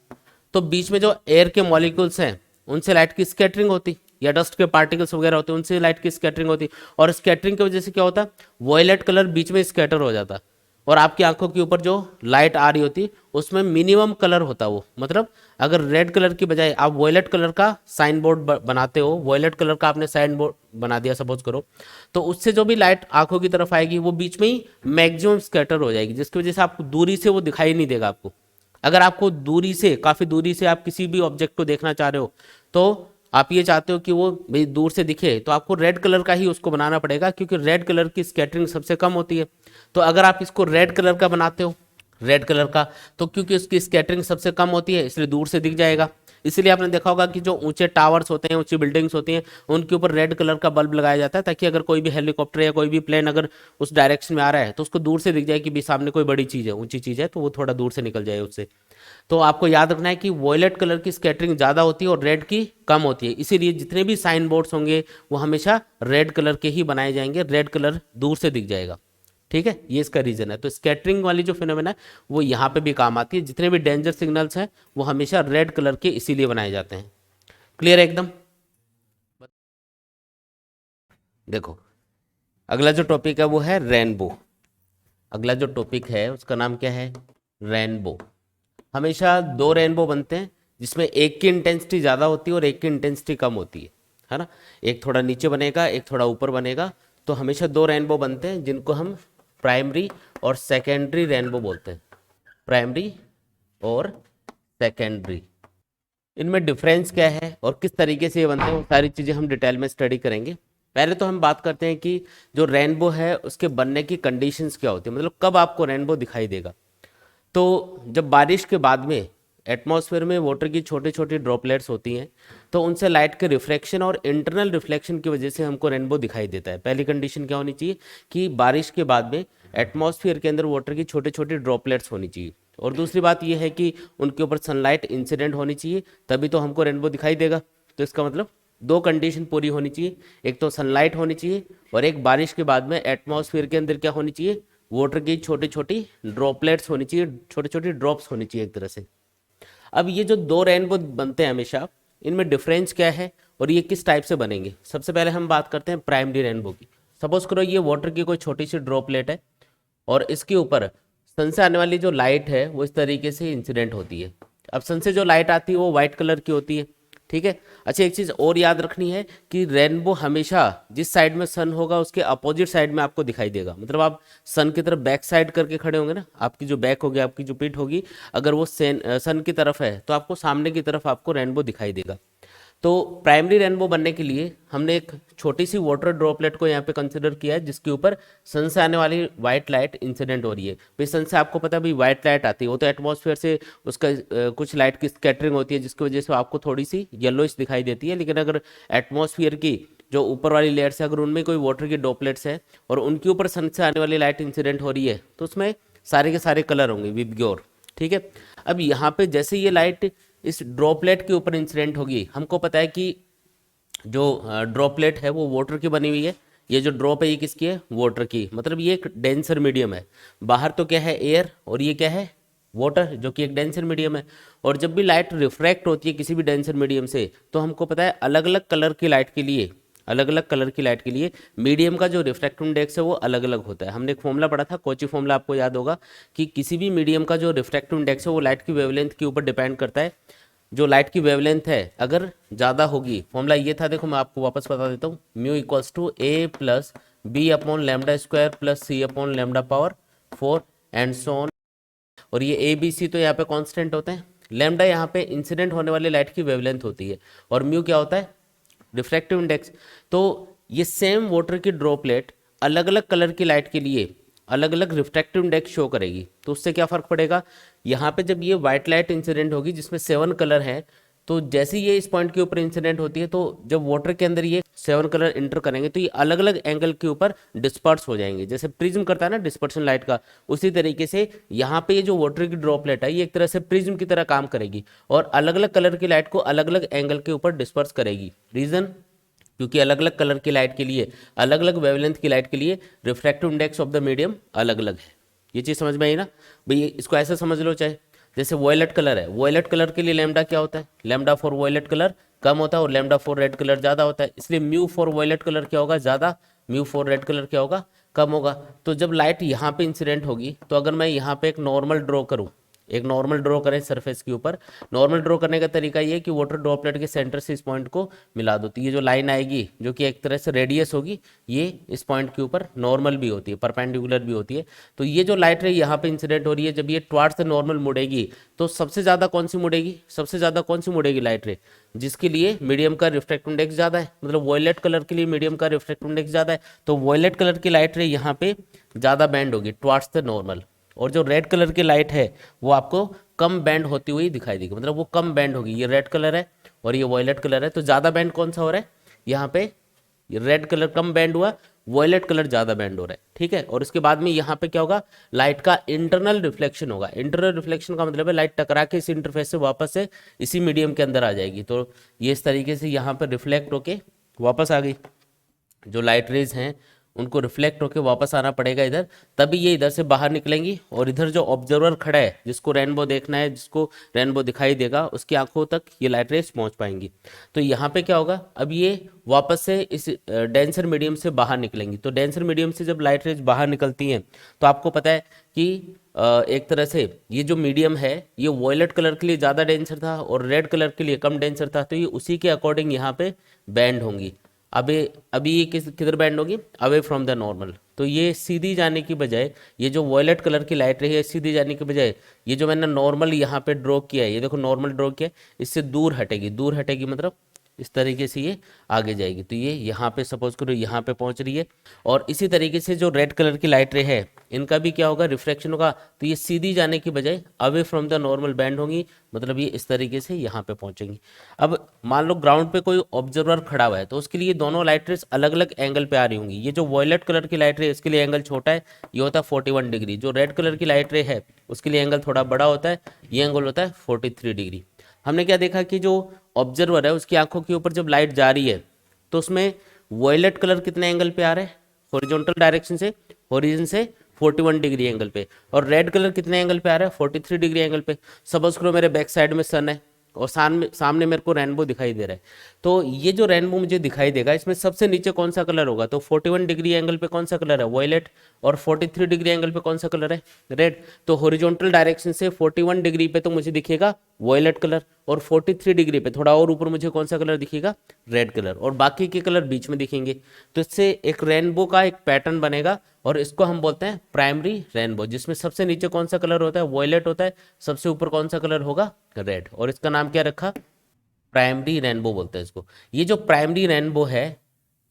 तो बीच में जो एयर के मॉलिक्यूल्स हैं उनसे लाइट की स्कैटरिंग होती, या डस्ट के पार्टिकल्स वगैरह होते हैं उनसे लाइट की स्कैटरिंग होती। और स्कैटरिंग की वजह से क्या होता है? वॉयलेट कलर बीच में स्कैटर हो जाता और आपकी आंखों के ऊपर जो लाइट आ रही होती उसमें मिनिमम कलर होता वो। मतलब अगर रेड कलर की बजाय आप वॉयलेट कलर का साइन बोर्ड बनाते हो, वॉयलेट कलर का आपने साइन बोर्ड बना दिया सपोज करो, तो उससे जो भी लाइट आंखों की तरफ आएगी वो बीच में ही मैक्सिमम स्कैटर हो जाएगी, जिसकी वजह से आपको दूरी से वो दिखाई नहीं देगा आपको। अगर आपको दूरी से, काफ़ी दूरी से आप किसी भी ऑब्जेक्ट को देखना चाह रहे हो तो आप ये चाहते हो कि वो भाई दूर से दिखे, तो आपको रेड कलर का ही उसको बनाना पड़ेगा क्योंकि रेड कलर की स्कैटरिंग सबसे कम होती है। तो अगर आप इसको रेड कलर का बनाते हो, रेड कलर का, तो क्योंकि उसकी स्कैटरिंग सबसे कम होती है इसलिए दूर से दिख जाएगा। इसलिए आपने देखा होगा कि जो ऊंचे टावर्स होते हैं, ऊंची बिल्डिंग्स होती हैं, उनके ऊपर रेड कलर का बल्ब लगाया जाता है ताकि अगर कोई भी हेलीकॉप्टर या कोई भी प्लेन अगर उस डायरेक्शन में आ रहा है तो उसको दूर से दिख जाए कि भी सामने कोई बड़ी चीज़ है, ऊंची चीज़ है, तो वो थोड़ा दूर से निकल जाए उससे। तो आपको याद रखना है कि वॉयलेट कलर की स्कैटरिंग ज़्यादा होती है और रेड की कम होती है। इसीलिए जितने भी साइन बोर्ड्स होंगे वो हमेशा रेड कलर के ही बनाए जाएंगे, रेड कलर दूर से दिख जाएगा। ठीक है, ये इसका रीज़न है। तो स्कैटरिंग वाली जो फिनोमेना है वो यहाँ पे भी काम आती है। जितने भी डेंजर सिग्नल्स हैं वो हमेशा रेड कलर के इसीलिए बनाए जाते हैं। क्लियर है एकदम? देखो अगला जो टॉपिक है वो है रेनबो। अगला जो टॉपिक है उसका नाम क्या है? रेनबो। हमेशा दो रेनबो बनते हैं जिसमें एक की इंटेंसिटी ज़्यादा होती है और एक की इंटेंसिटी कम होती है ना। एक थोड़ा नीचे बनेगा, एक थोड़ा ऊपर बनेगा। तो हमेशा दो रेनबो बनते हैं जिनको हम प्राइमरी और सेकेंडरी रेनबो बोलते हैं। प्राइमरी और सेकेंडरी, इनमें डिफरेंस क्या है और किस तरीके से ये बनते हैं वो सारी चीज़ें हम डिटेल में स्टडी करेंगे। पहले तो हम बात करते हैं कि जो रेनबो है उसके बनने की कंडीशंस क्या होती है, मतलब कब आपको रेनबो दिखाई देगा। तो जब बारिश के बाद में एटमॉस्फेयर में वाटर की छोटी छोटी ड्रॉपलेट्स होती हैं तो उनसे लाइट के रिफ्लेक्शन और इंटरनल रिफ्लेक्शन की वजह से हमको रेनबो दिखाई देता है। पहली कंडीशन क्या होनी चाहिए कि बारिश के बाद में एटमॉस्फेयर के अंदर वाटर की छोटी छोटी ड्रॉपलेट्स होनी चाहिए। और दूसरी बात यह है कि उनके ऊपर सनलाइट इंसिडेंट होनी चाहिए, तभी तो हमको रेनबो दिखाई देगा। तो इसका मतलब दो कंडीशन पूरी होनी चाहिए, एक तो सनलाइट होनी चाहिए और एक बारिश के बाद में एटमॉस्फेयर के अंदर क्या होनी चाहिए? वाटर की छोटी छोटी ड्रॉपलेट्स होनी चाहिए, छोटी छोटी ड्रॉप्स होनी चाहिए एक तरह से। अब ये जो दो रेनबो बनते हैं हमेशा, इनमें डिफरेंस क्या है और ये किस टाइप से बनेंगे? सबसे पहले हम बात करते हैं प्राइमरी रेनबो की। सपोज करो ये वाटर की कोई छोटी सी ड्रॉपलेट है और इसके ऊपर सन से आने वाली जो लाइट है वो इस तरीके से इंसिडेंट होती है। अब सन से जो लाइट आती है वो वाइट कलर की होती है, ठीक है। अच्छा, एक चीज़ और याद रखनी है कि रेनबो हमेशा जिस साइड में सन होगा उसके अपोजिट साइड में आपको दिखाई देगा। मतलब आप सन की तरफ बैक साइड करके खड़े होंगे ना, आपकी जो बैक होगी, आपकी जो पीठ होगी, अगर वो सन की तरफ है तो आपको सामने की तरफ आपको रेनबो दिखाई देगा। तो प्राइमरी रेनबो बनने के लिए हमने एक छोटी सी वाटर ड्रॉपलेट को यहाँ पे कंसिडर किया है, जिसके ऊपर सन से आने वाली व्हाइट लाइट इंसिडेंट हो रही है। भाई सन से आपको पता है भाई व्हाइट लाइट आती है, वो तो एटमॉस्फेयर से उसका कुछ लाइट की स्कैटरिंग होती है, जिसकी वजह से आपको थोड़ी सी येलोइश दिखाई देती है। लेकिन अगर एटमॉस्फेयर की जो ऊपर वाली लेयर्स है, अगर उनमें कोई वाटर की ड्रॉपलेट्स है और उनके ऊपर सन से आने वाली लाइट इंसिडेंट हो रही है, तो उसमें सारे के सारे कलर होंगे विबग्योर। ठीक है। अब यहाँ पे जैसे ये लाइट इस ड्रॉपलेट के ऊपर इंसिडेंट होगी, हमको पता है कि जो ड्रॉपलेट है वो वाटर की बनी हुई है। ये जो ड्रॉप है ये किसकी है? वाटर की। मतलब ये एक डेंसर मीडियम है। बाहर तो क्या है? एयर, और ये क्या है? वाटर, जो कि एक डेंसर मीडियम है। और जब भी लाइट रिफ्रैक्ट होती है किसी भी डेंसर मीडियम से, तो हमको पता है अलग अलग कलर की लाइट के लिए, अलग अलग कलर की लाइट के लिए मीडियम का जो रिफ्रैक्टिव इंडेक्स है वो अलग अलग होता है। हमने एक फॉर्मूला पढ़ा था, कोची फॉर्मूला, आपको याद होगा कि किसी भी मीडियम का जो रिफ्रैक्टिव इंडेक्स है वो लाइट की वेवलेंथ के ऊपर डिपेंड करता है। जो लाइट की वेवलेंथ है अगर ज़्यादा होगी, फॉर्मूला ये था, देखो मैं आपको वापस बता देता हूँ, mu equals to A plus B upon lambda square plus C upon lambda power 4 and so on. और ये ए बी सी तो यहाँ पे कांस्टेंट होते हैं। लैम्डा यहाँ पे इंसिडेंट होने वाली लाइट की वेवलेंथ होती है, और म्यू क्या होता है? Refractive index. तो ये सेम वाटर की ड्रॉपलेट अलग अलग कलर की लाइट के लिए अलग अलग रिफ्रैक्टिव इंडेक्स शो करेगी। तो उससे क्या फ़र्क पड़ेगा? यहाँ पे जब ये वाइट लाइट इंसिडेंट होगी जिसमें 7 कलर हैं, तो जैसे ही ये इस पॉइंट के ऊपर इंसिडेंट होती है, तो जब वाटर के अंदर ये 7 कलर इंटर करेंगे तो ये अलग अलग एंगल के ऊपर डिस्पर्स हो जाएंगे। जैसे प्रिज्म करता है ना डिस्पर्शन लाइट का, उसी तरीके से यहाँ पे ये जो वाटर की ड्रॉपलेट है ये एक तरह से प्रिज्म की तरह काम करेगी और अलग अलग कलर की लाइट को अलग अलग एंगल के ऊपर डिस्पर्स करेगी। रीज़न, क्योंकि अलग अलग कलर की लाइट के लिए, अलग अलग वेवलेंथ की लाइट के लिए refractive index of the medium अलग अलग है। ये चीज़ समझ में आई ना भाई? इसको ऐसे समझ लो, चाहे जैसे वॉयलेट कलर है, वॉयलेट कलर के लिए लैम्डा क्या होता है? लैम्डा फॉर वॉयलेट कलर कम होता है और लैम्डा फॉर रेड कलर ज़्यादा होता है। इसलिए म्यू फॉर वॉयलेट कलर क्या होगा? ज़्यादा। म्यू फॉर रेड कलर क्या होगा? कम होगा। तो जब लाइट यहाँ पे इंसिडेंट होगी, तो अगर मैं यहाँ पे एक नॉर्मल ड्रॉ करूँ, एक नॉर्मल ड्रॉ करें सरफेस के ऊपर, नॉर्मल ड्रॉ करने का तरीका ये है कि वाटर ड्रॉपलेट के सेंटर से इस पॉइंट को मिला दो। तो ये जो लाइन आएगी जो कि एक तरह से रेडियस होगी, ये इस पॉइंट के ऊपर नॉर्मल भी होती है, परपेंडिकुलर भी होती है। तो ये जो लाइट है यहाँ पे इंसिडेंट हो रही है, जब ये टुवार्ड्स द नॉर्मल मुड़ेगी, तो सबसे ज़्यादा कौन सी मुड़ेगी? सबसे ज़्यादा कौन सी मुड़ेगी लाइट रे? जिसके लिए मीडियम का रिफ्रैक्टिव इंडेक्स ज़्यादा है, मतलब वॉयलेट कलर के लिए मीडियम का रिफ्रैक्टिव इंडेक्स ज़्यादा है। तो वॉयलेट कलर की लाइट रे यहाँ पे ज़्यादा बैंड होगी टुवार्ड्स द नॉर्मल, और जो रेड कलर की लाइट है वो आपको कम बैंड होती हुई दिखाई देगी, मतलब वो कम बैंड होगी। ये रेड कलर है और ये वॉयलेट कलर है, तो ज़्यादा बैंड कौन सा हो रहा है यहाँ पे? ये रेड कलर कम बैंड हुआ, वॉयलेट कलर ज़्यादा बैंड हो रहा है। ठीक है। और इसके बाद में यहाँ पे क्या होगा? लाइट का इंटरनल रिफ्लेक्शन होगा। इंटरनल रिफ्लेक्शन का मतलब है लाइट टकरा के इस इंटरफेस से वापस से इसी मीडियम के अंदर आ जाएगी। तो ये इस तरीके से यहाँ पर रिफ्लेक्ट होके वापस आ गई। जो लाइट रेज हैं उनको रिफ्लेक्ट होकर वापस आना पड़ेगा इधर, तभी ये इधर से बाहर निकलेंगी। और इधर जो ऑब्जर्वर खड़ा है, जिसको रेनबो देखना है, जिसको रेनबो दिखाई देगा, उसकी आंखों तक ये लाइट रेज पहुंच पाएंगी। तो यहाँ पे क्या होगा? अब ये वापस से इस डेंसर मीडियम से बाहर निकलेंगी। तो डेंसर मीडियम से जब लाइट रेज बाहर निकलती हैं, तो आपको पता है कि एक तरह से ये जो मीडियम है ये वॉयलेट कलर के लिए ज़्यादा डेंसर था और रेड कलर के लिए कम डेंसर था, तो ये उसी के अकॉर्डिंग यहाँ पे बैंड होंगी। अभी ये किधर बैंड होगी? Away from the normal. तो ये सीधी जाने की बजाय, ये जो वॉयलेट कलर की लाइट रही है सीधी जाने की बजाय, ये जो मैंने नॉर्मल यहाँ पे ड्रॉ किया है, ये देखो नॉर्मल ड्रॉ किया है, इससे दूर हटेगी। दूर हटेगी मतलब इस तरीके से ये आगे जाएगी। तो ये यहाँ पे सपोज करो यहाँ पे पहुँच रही है, और इसी तरीके से जो रेड कलर की लाइट रे है इनका भी क्या होगा? रिफ्रैक्शन होगा। तो ये सीधी जाने की बजाय away from the normal band होंगी, मतलब ये इस तरीके से यहाँ पे पहुँचेंगी। अब मान लो ग्राउंड पे कोई ऑब्जर्वर खड़ा हुआ है, तो उसके लिए दोनों लाइट रेस अलग अलग एंगल पे आ रही होंगी। ये जो वॉयलेट कलर की लाइट रे इसके लिए एंगल छोटा है, ये होता है 41 डिग्री। जो रेड कलर की लाइट रे है उसके लिए एंगल थोड़ा बड़ा होता है, ये एंगल होता है 43 डिग्री। हमने क्या देखा कि जो ऑब्जर्वर है उसकी आंखों के ऊपर जब लाइट जा रही है, तो उसमें वॉयलेट कलर कितने एंगल पे आ रहा है? हॉरिजॉन्टल डायरेक्शन से, होरिजन से 41 डिग्री एंगल पे। और रेड कलर कितने एंगल पे आ रहा है? 43 डिग्री एंगल पे। सपोज करो मेरे बैक साइड में सन है और सामने मेरे को रेनबो दिखाई दे रहा है, तो ये जो रेनबो मुझे दिखाई देगा इसमें सबसे नीचे कौन सा कलर होगा? तो 41 डिग्री एंगल पे कौन सा कलर है? वॉयलेट। और 43 डिग्री एंगल पे कौन सा कलर है? रेड। तो हॉरिजॉन्टल डायरेक्शन से 41 डिग्री पे तो मुझे दिखेगा वॉयलेट कलर, और 43 डिग्री पे थोड़ा और ऊपर मुझे कौन सा कलर दिखेगा, रेड कलर, और बाकी के कलर बीच में दिखेंगे। तो इससे एक रेनबो का एक पैटर्न बनेगा और इसको हम बोलते हैं प्राइमरी रेनबो, जिसमें सबसे नीचे कौन सा कलर होता है, वॉयलेट होता है, सबसे ऊपर कौन सा कलर होगा, रेड, और इसका नाम क्या रखा, प्राइमरी रेनबो बोलते हैं इसको। ये जो प्राइमरी रेनबो है,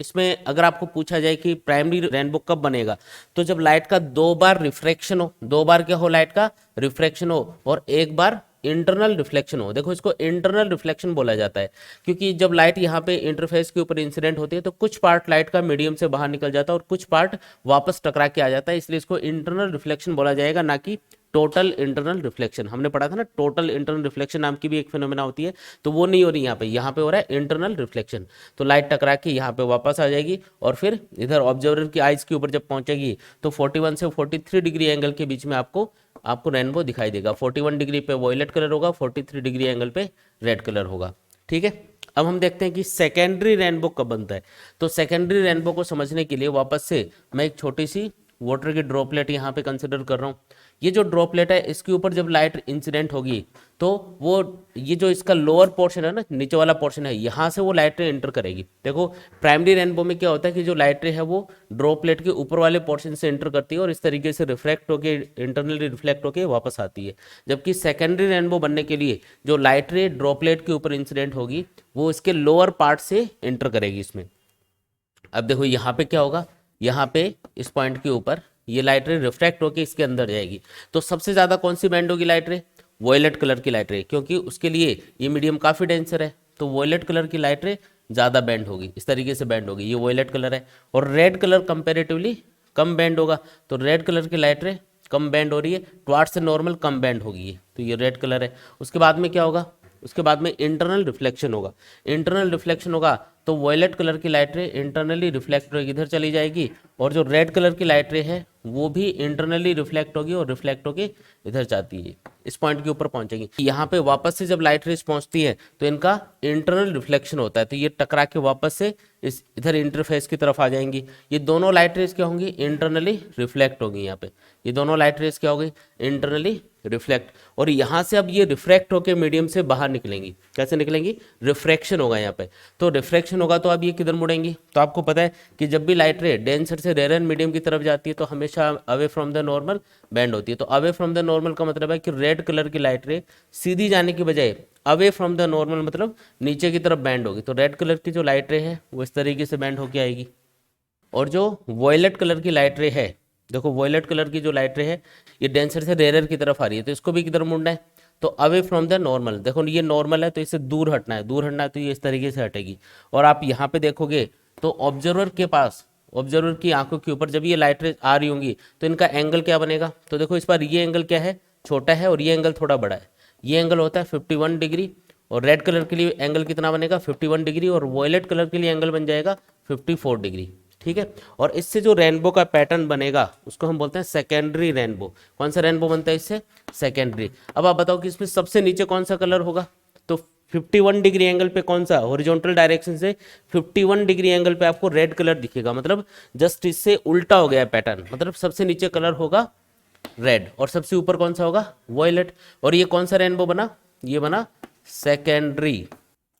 इसमें अगर आपको पूछा जाए कि प्राइमरी रेनबो कब बनेगा, तो जब लाइट का 2 बार रिफ्रैक्शन हो, 2 बार क्या हो, लाइट का रिफ्रैक्शन हो, और 1 बार इंटरनल रिफ्लेक्शन हो। देखो इसको इंटरनल रिफ्लेक्शन बोला जाता है, क्योंकि जब लाइट यहाँ पे इंटरफेस के ऊपर इंसिडेंट होती है तो कुछ पार्ट लाइट का मीडियम से बाहर निकल जाता है और कुछ पार्ट वापस टकरा के आ जाता है, इसलिए इसको इंटरनल रिफ्लेक्शन बोला जाएगा, ना कि टोटल इंटरनल रिफ्लेक्शन। हमने पढ़ा था ना, टोटल इंटरनल रिफ्लेक्शन नाम की भी एक फिनोमेना होती है, तो वो नहीं हो रही यहाँ पे हो रहा है इंटरनल रिफ्लेक्शन। तो लाइट टकरा के यहाँ पे वापस आ जाएगी और फिर इधर ऑब्जर्वर की आइज के ऊपर जब पहुंचेगी तो 41 से 43 डिग्री एंगल के बीच में आपको रेनबो दिखाई देगा। 41 डिग्री पे वॉयलेट कलर होगा, 43 डिग्री एंगल पे रेड कलर होगा। ठीक है, अब हम देखते हैं कि सेकेंडरी रेनबो कब बनता है। तो सेकेंडरी रेनबो को समझने के लिए वापस से मैं एक छोटी सी वाटर की ड्रॉपलेट यहाँ पे कंसिडर कर रहा हूँ। ये जो ड्रॉपलेट है, इसके ऊपर जब लाइट इंसिडेंट होगी तो वो ये जो इसका लोअर पोर्शन है ना, नीचे वाला पोर्शन है, यहाँ से वो लाइट रे एंटर करेगी। देखो प्राइमरी रेनबो में क्या होता है कि जो लाइट रे है वो ड्रॉपलेट के ऊपर वाले पोर्शन से एंटर करती है और इस तरीके से रिफ्लेक्ट होके इंटरनली रिफ्लेक्ट होके वापस आती है। जबकि सेकेंडरी रेनबो बनने के लिए जो लाइट रे ड्रॉपलेट के ऊपर इंसिडेंट होगी वो इसके लोअर पार्ट से एंटर करेगी इसमें। अब देखो यहाँ पे क्या होगा, यहाँ पे इस पॉइंट के ऊपर ये लाइट रे रिफ्रैक्ट होकर इसके अंदर जाएगी। तो सबसे ज़्यादा कौन सी बैंड होगी लाइट रे, वॉयलेट कलर की लाइट रे, क्योंकि उसके लिए ये मीडियम काफ़ी डेंसर है, तो वॉयलेट कलर की लाइट रे ज़्यादा बैंड होगी, इस तरीके से बैंड होगी। ये वॉयलेट कलर है और रेड कलर कंपेरेटिवली कम बैंड होगा, तो रेड कलर की लाइट रे कम बैंड हो रही है, टुवार्ड्स से नॉर्मल कम बैंड होगी ये, तो ये रेड कलर है। उसके बाद में क्या होगा, उसके बाद में इंटरनल रिफ्लेक्शन होगा। इंटरनल रिफ्लेक्शन होगा तो वॉयलेट कलर की लाइट रे इंटरनली रिफ्लेक्ट होगी, इधर चली जाएगी, और जो रेड कलर की लाइट रे है वो भी इंटरनली रिफ्लेक्ट होगी और रिफ्लेक्ट होगी इधर जाती है, इस पॉइंट के ऊपर पहुंचेगी। यहाँ पे वापस से जब लाइट रेस पहुंचती है तो इनका इंटरनल रिफ्लेक्शन होता है, तो ये टकरा के वापस से इस इधर इंटरफेस की तरफ आ जाएंगी। ये दोनों लाइट रेस क्या होंगी, इंटरनली रिफ्लेक्ट होगी। यहाँ पे ये दोनों लाइट रेस क्या होगी, इंटरनली रिफ्लेक्ट, और यहाँ से अब ये रिफ्रैक्ट होकर मीडियम से बाहर निकलेंगी। कैसे निकलेंगी, रिफ्रैक्शन होगा यहाँ पे, तो रिफ्रैक्शन होगा तो अब ये किधर मुड़ेंगी। तो आपको पता है कि जब भी लाइट रे डेंसर से रेयर मीडियम की तरफ जाती है तो हमेशा away from the normal band होती है। तो अवे फ्रॉम द नॉर्मल का मतलब है कि रेड कलर की लाइट रे सीधी जाने की बजाय अवे फ्रॉम द नॉर्मल मतलब नीचे की तरफ बैंड होगी। तो रेड कलर की जो लाइट रे है वो इस तरीके से बैंड होके आएगी, और जो वॉयलेट कलर की लाइट रे है, देखो वॉयलेट कलर की जो लाइट रे है ये डेंसर से रेयर की तरफ आ रही है, तो इसको भी किधर मुड़ना है, तो अवे फ्रॉम द नॉर्मल। देखो ये नॉर्मल है तो इससे दूर हटना है, दूर हटना है तो ये इस तरीके से हटेगी। और आप यहाँ पे देखोगे तो ऑब्जर्वर के पास, ऑब्जर्वर की आंखों के ऊपर जब ये लाइट रे आ रही होंगी तो इनका एंगल क्या बनेगा, तो देखो इस बार ये एंगल क्या है, छोटा है, और ये एंगल थोड़ा बड़ा है। ये एंगल होता है 51 डिग्री, और रेड कलर के लिए एंगल कितना बनेगा, 51 डिग्री, और वॉयलेट कलर के लिए एंगल बन जाएगा 54 डिग्री। ठीक है, और इससे जो रेनबो का पैटर्न बनेगा उसको हम बोलते हैं सेकेंडरी रेनबो। कौन सा रेनबो बनता है इससे, सेकेंडरी। अब आप बताओ कि इसमें सबसे नीचे कौन सा कलर होगा, तो 51 डिग्री एंगल पे कौन सा, हॉरिजॉन्टल डायरेक्शन से 51 डिग्री एंगल पे आपको रेड कलर दिखेगा, मतलब जस्ट इससे उल्टा हो गया पैटर्न, मतलब सबसे नीचे कलर होगा रेड और सबसे ऊपर कौन सा होगा, वॉयलेट। और ये कौन सा रेनबो बना, ये बना सेकेंडरी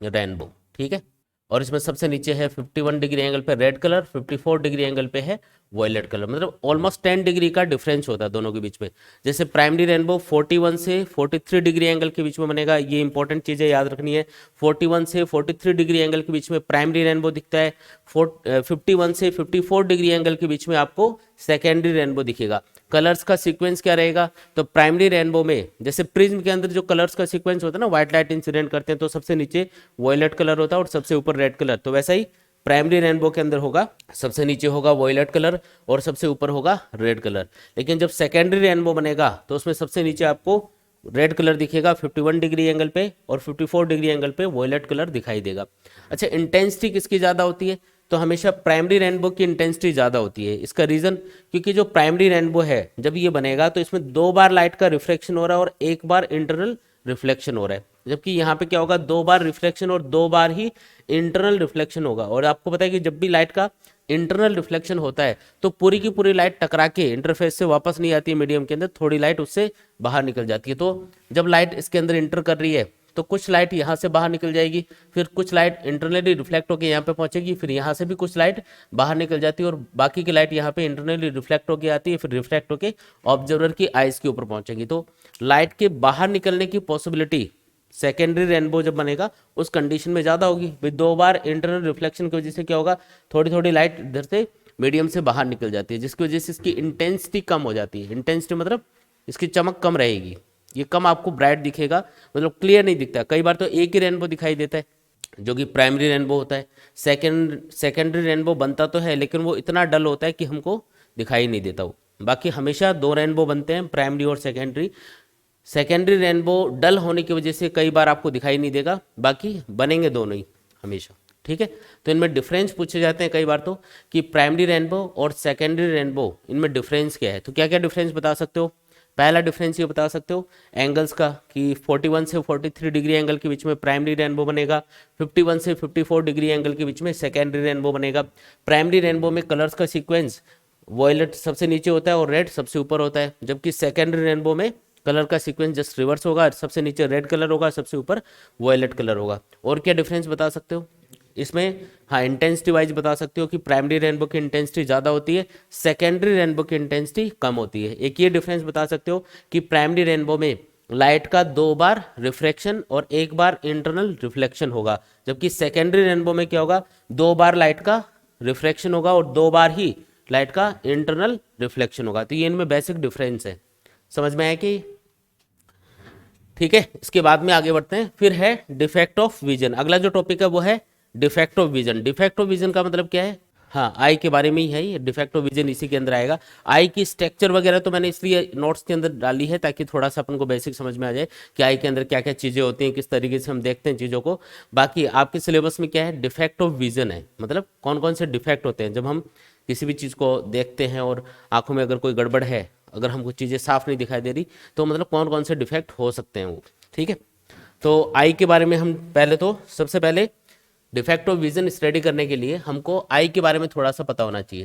रेनबो। ठीक है, और इसमें सबसे नीचे है 51 डिग्री एंगल पे रेड कलर, 54 डिग्री एंगल पे है वॉयलेट कलर, मतलब ऑलमोस्ट 10 डिग्री का डिफरेंस होता है दोनों के बीच में। जैसे प्राइमरी रेनबो 41 से 43 डिग्री एंगल के बीच में बनेगा, ये इंपॉर्टेंट चीज़ें याद रखनी है। 41 से 43 डिग्री एंगल के बीच में प्राइमरी रेनबो दिखता है, 51 से 54 डिग्री एंगल के बीच में आपको सेकेंडरी रेनबो दिखेगा। कलर्स का सीक्वेंस क्या रहेगा, तो प्राइमरी रेनबो में जैसे प्रिज्म के अंदर जो कलर्स का सीक्वेंस होता है ना, व्हाइट लाइट इंसिडेंट करते हैं तो सबसे नीचे वॉयलेट कलर होता है और सबसे ऊपर रेड कलर, तो वैसा ही प्राइमरी रेनबो के अंदर होगा, सबसे नीचे होगा वॉयलेट कलर और सबसे ऊपर होगा रेड कलर। लेकिन जब सेकेंडरी रेनबो बनेगा तो उसमें सबसे नीचे आपको रेड कलर दिखेगा 51 डिग्री एंगल पे, और 54 डिग्री एंगल पे वॉयलेट कलर दिखाई देगा। अच्छा, इंटेंसिटी किसकी ज़्यादा होती है, तो हमेशा प्राइमरी रेनबो की इंटेंसिटी ज़्यादा होती है। इसका रीज़न, क्योंकि जो प्राइमरी रेनबो है जब ये बनेगा तो इसमें 2 बार लाइट का रिफ्लेक्शन हो रहा है और 1 बार इंटरनल रिफ्लेक्शन हो रहा है, जबकि यहाँ पे क्या होगा, 2 बार रिफ्लेक्शन और 2 बार ही इंटरनल रिफ्लेक्शन होगा। और आपको पता है कि जब भी लाइट का इंटरनल रिफ्लेक्शन होता है तो पूरी की पूरी लाइट टकरा के इंटरफेस से वापस नहीं आती है मीडियम के अंदर, थोड़ी लाइट उससे बाहर निकल जाती है। तो जब लाइट इसके अंदर इंटर कर रही है तो कुछ लाइट यहाँ से बाहर निकल जाएगी, फिर कुछ लाइट इंटरनली रिफ्लेक्ट होकर यहाँ पे पहुंचेगी, फिर यहाँ से भी कुछ लाइट बाहर निकल जाती है और बाकी की लाइट यहाँ पे इंटरनली रिफ्लेक्ट होकर आती है, फिर रिफ्लेक्ट होकर ऑब्जर्वर की आइज के ऊपर पहुंचेगी। तो लाइट के बाहर निकलने की पॉसिबिलिटी सेकेंडरी रेनबो जब बनेगा उस कंडीशन में ज़्यादा होगी भाई। 2 बार इंटरनल रिफ्लेक्शन की वजह से क्या होगा, थोड़ी थोड़ी लाइट इधर से मीडियम से बाहर निकल जाती है, जिसकी वजह से इसकी इंटेंसिटी कम हो जाती है। इंटेंसिटी मतलब इसकी चमक कम रहेगी, ये कम आपको ब्राइट दिखेगा, मतलब क्लियर नहीं दिखता। कई बार तो एक ही रेनबो दिखाई देता है जो कि प्राइमरी रेनबो होता है। सेकेंडरी रेनबो बनता तो है लेकिन वो इतना डल होता है कि हमको दिखाई नहीं देता वो। बाकी हमेशा 2 रेनबो बनते हैं, प्राइमरी और सेकेंडरी। सेकेंडरी रेनबो डल होने की वजह से कई बार आपको दिखाई नहीं देगा, बाकी बनेंगे दोनों ही हमेशा, ठीक है। तो इनमें डिफरेंस पूछे जाते हैं कई बार तो कि प्राइमरी रेनबो और सेकेंडरी रेनबो इनमें डिफरेंस क्या है। तो क्या क्या डिफरेंस बता सकते हो। पहला डिफरेंस ये बता सकते हो एंगल्स का कि 41 से 43 डिग्री एंगल के बीच में प्राइमरी रेनबो बनेगा, 51 से 54 डिग्री एंगल के बीच में सेकेंडरी रेनबो बनेगा। प्राइमरी रेनबो में कलर्स का सीक्वेंस वॉयलेट सबसे नीचे होता है और रेड सबसे ऊपर होता है, जबकि सेकेंडरी रेनबो में कलर का सीक्वेंस जस्ट रिवर्स होगा, सबसे नीचे रेड कलर होगा, सबसे ऊपर वॉयलेट कलर होगा। और क्या डिफरेंस बता सकते हो इसमें, हाँ इंटेंसिटी वाइज बता सकते हो कि प्राइमरी रेनबो की इंटेंसिटी ज़्यादा होती है, सेकेंडरी रेनबो की इंटेंसिटी कम होती है। एक ये डिफरेंस बता सकते हो कि प्राइमरी रेनबो में लाइट का 2 बार रिफ्रैक्शन और 1 बार इंटरनल रिफ्लेक्शन होगा, जबकि सेकेंडरी रेनबो में क्या होगा, 2 बार लाइट का रिफ्रैक्शन होगा और 2 बार ही लाइट का इंटरनल रिफ्लेक्शन होगा। तो ये इनमें बेसिक डिफरेंस है, समझ में आया कि ठीक है। इसके बाद में आगे बढ़ते हैं, फिर है डिफेक्ट ऑफ विजन। अगला जो टॉपिक है वो है defect of vision. Defect of vision का मतलब क्या है, हाँ आई के बारे में ही है ये, डिफेक्ट ऑफ विजन इसी के अंदर आएगा। आई की स्ट्रक्चर वगैरह तो मैंने इसलिए नोट्स के अंदर डाली है ताकि थोड़ा सा अपन को बेसिक समझ में आ जाए कि आई के अंदर क्या क्या चीज़ें होती हैं, किस तरीके से हम देखते हैं चीज़ों को। बाकी आपके सिलेबस में क्या है, डिफेक्ट ऑफ विजन है, मतलब कौन कौन से डिफेक्ट होते हैं जब हम किसी भी चीज़ को देखते हैं और आंखों में अगर कोई गड़बड़ है, अगर हमको चीज़ें साफ नहीं दिखाई दे रही, तो मतलब कौन कौन से डिफेक्ट हो सकते हैं वो, ठीक है। तो आई के बारे में हम पहले तो सबसे पहले डिफेक्ट ऑफ विजन स्टडी करने के लिए हमको आई के बारे में थोड़ा सा पता होना चाहिए।